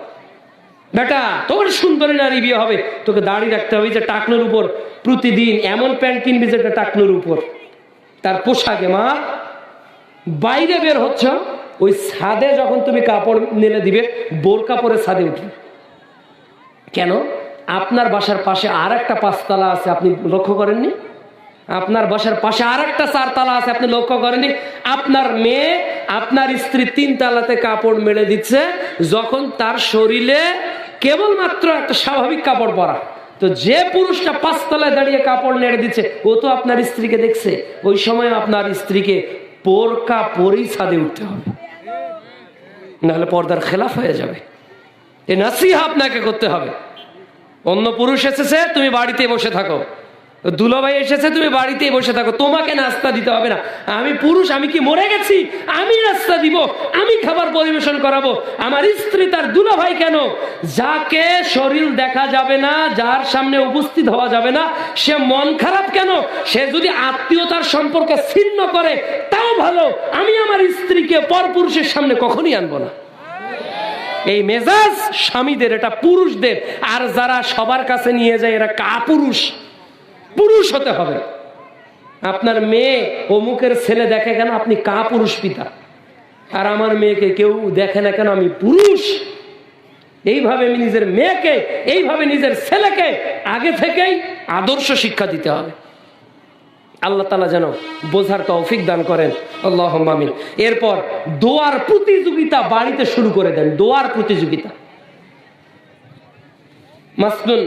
বেটা তোর সুন্দরী নারী বিয়ে হবে, তোকে দাড়ি রাখতে হবে। যে টাকনোর উপর প্রতিদিন এমন প্যান্ট কিনবি যেটা টাকনোর উপর, তার পোশাকে মা বাইরে বের হচ্ছ, ওই ছাদে যখন তুমি কাপড় নেলে দিবে, বোরকা পরে ছাদে উঠবে কেন? আপনার বাসার পাশে আর একটা 5 তালা আছে, আপনি লক্ষ্য করেননি? আপনার বাসার পাশে আর একটা 4 তালা আছে, আপনি লক্ষ্য করেননি? আপনার মেয়ে, আপনার স্ত্রী 3 তালাতে কাপড় মেলে দিচ্ছে, যখন তার শরীরে কেবলমাত্র একটা স্বাভাবিক কাপড় পরা, তো যে পুরুষটা পাঁচতলায় দাঁড়িয়ে কাপড় নেড়ে দিচ্ছে ও তো আপনার স্ত্রীকে দেখছে, ওই সময় আপনার স্ত্রীকে বোরকা পরেই ছাদে উঠতে হবে, নাহলে পর্দার খেলাফ হয়ে যাবে। এই নাসিহা আপনাকে করতে হবে। অন্য পুরুষ এসেছে, তুমি বাড়িতে বসে থাকো, দুলাভাই এসেছে, তুমি বাড়িতেই বসে থাকো, তোমাকে নাস্তা দিতে হবে না। আমি পুরুষ, আমি কি মরে গেছি? আমি নাস্তা দিব, আমি খাবার পরিবেশন করাবো। আমার স্ত্রী তার দুলাভাই কেন? যাকে শরীর দেখা যাবে না, যার সামনে উপস্থিত হওয়া যাবে না, সে মন খারাপ কেন? সে যদি আত্মীয়তার সম্পর্ক ছিন্ন করে তাও ভালো, আমি আমার স্ত্রীকে পরপুরুষের সামনে কখনই আনবো না। এই মেজাজ স্বামীদের, এটা পুরুষদের। আর যারা সবার কাছে নিয়ে যায় এরা কাপুরুষ। পুরুষ হতে হবে। আপনার মেয়ে অমুকের ছেলে দেখে কেন? আপনি কাপুরুষ পিতা। আর আমার মেয়েকে কেউ দেখে না কেন? আমি পুরুষ। এইভাবে নিজের মেয়েকে, এইভাবে নিজের ছেলেকে আগে থেকেই আদর্শ শিক্ষা দিতে হবে। আল্লাহ তাআলা যেন বোঝার তৌফিক দান করেন, আল্লাহুম্মা আমিন। এরপর দোয়ার প্রতিযোগিতা বাড়িতে শুরু করে দেন। দোয়ার প্রতিযোগিতা, মাসনুন,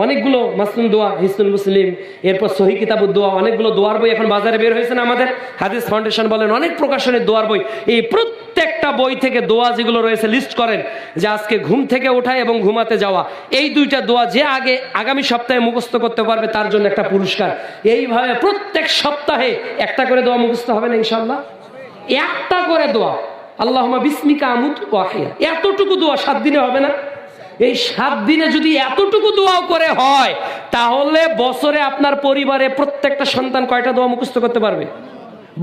অনেকগুলো মাসনুন দোয়া, হিসনুল মুসলিম, এরপর সহিহ কিতাবুদ দোয়া, অনেকগুলো দোয়ার বই এখন বাজারে বের হয়েছে না। আমাদের হাদিস ফাউন্ডেশন বলেন, অনেক প্রকাশনের দোয়ার বই। এই প্রত্যেকটা বই থেকে দোয়া যেগুলো রয়েছে লিস্ট করেন, যে আজকে ঘুম থেকে ওঠা এবং ঘুমাতে যাওয়া, এই দুইটা দোয়া যে আগামী সপ্তাহে মুখস্থ করতে পারবে তার জন্য একটা পুরস্কার। এইভাবে প্রত্যেক সপ্তাহে একটা করে দোয়া মুখস্থ হবে না ইনশাআল্লাহ? একটা করে দোয়া, আল্লাহুম্মা বিসমিকা আমুতু ওয়া আহইয়া, এতটুকু দোয়া 7 দিনে হবে না? এই 7 দিনে যদি এতটুকু দোয়া করে হয়, তাহলে বছরে আপনার পরিবারে প্রত্যেকটা সন্তান কয়টা দোয়া মুখস্থ করতে পারবে?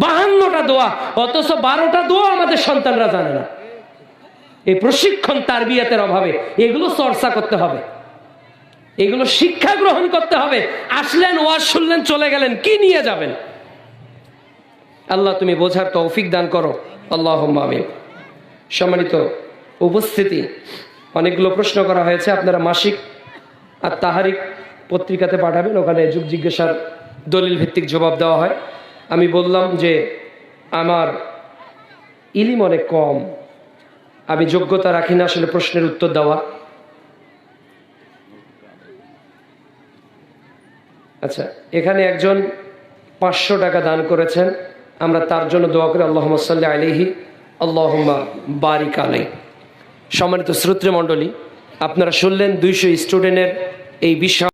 52টা দোয়া। অথচ 12টা দোয়া আমাদের সন্তানরা জানে না। এই প্রশিক্ষণ তারবিয়াতের অভাবে। এগুলো চর্চা করতে হবে, এগুলো শিক্ষা গ্রহণ করতে হবে। আসলেন, ওয়াজ শুনলেন, চলে গেলেন, কি নিয়ে যাবেন? আল্লাহ তুমি বোঝার তৌফিক দান করো, আল্লাহুম্মা আমিন। সম্মানিত উপস্থিতি, অনেকগুলো প্রশ্ন করা হয়েছে। আপনারা মাসিক আর তাহারিক পত্রিকাতে পাঠাবেন, ওখানে যুগ জিজ্ঞাসার দলিল ভিত্তিক জবাব দেওয়া হয়। আমি বললাম যে আমার ইলম অনেক কম, আমি যোগ্যতা রাখি না আসলে প্রশ্নের উত্তর দেওয়া। আচ্ছা, এখানে একজন 500 টাকা দান করেছেন, আমরা তার জন্য দোয়া করি। আল্লাহুম্মা সাল্লি আলাইহি, আল্লাহুম্মা বারিক আলাইহি। সম্মানিত শ্রোতৃমণ্ডলী, আপনারা শুনলেন 200 স্টুডেন্টের এই বিষয়।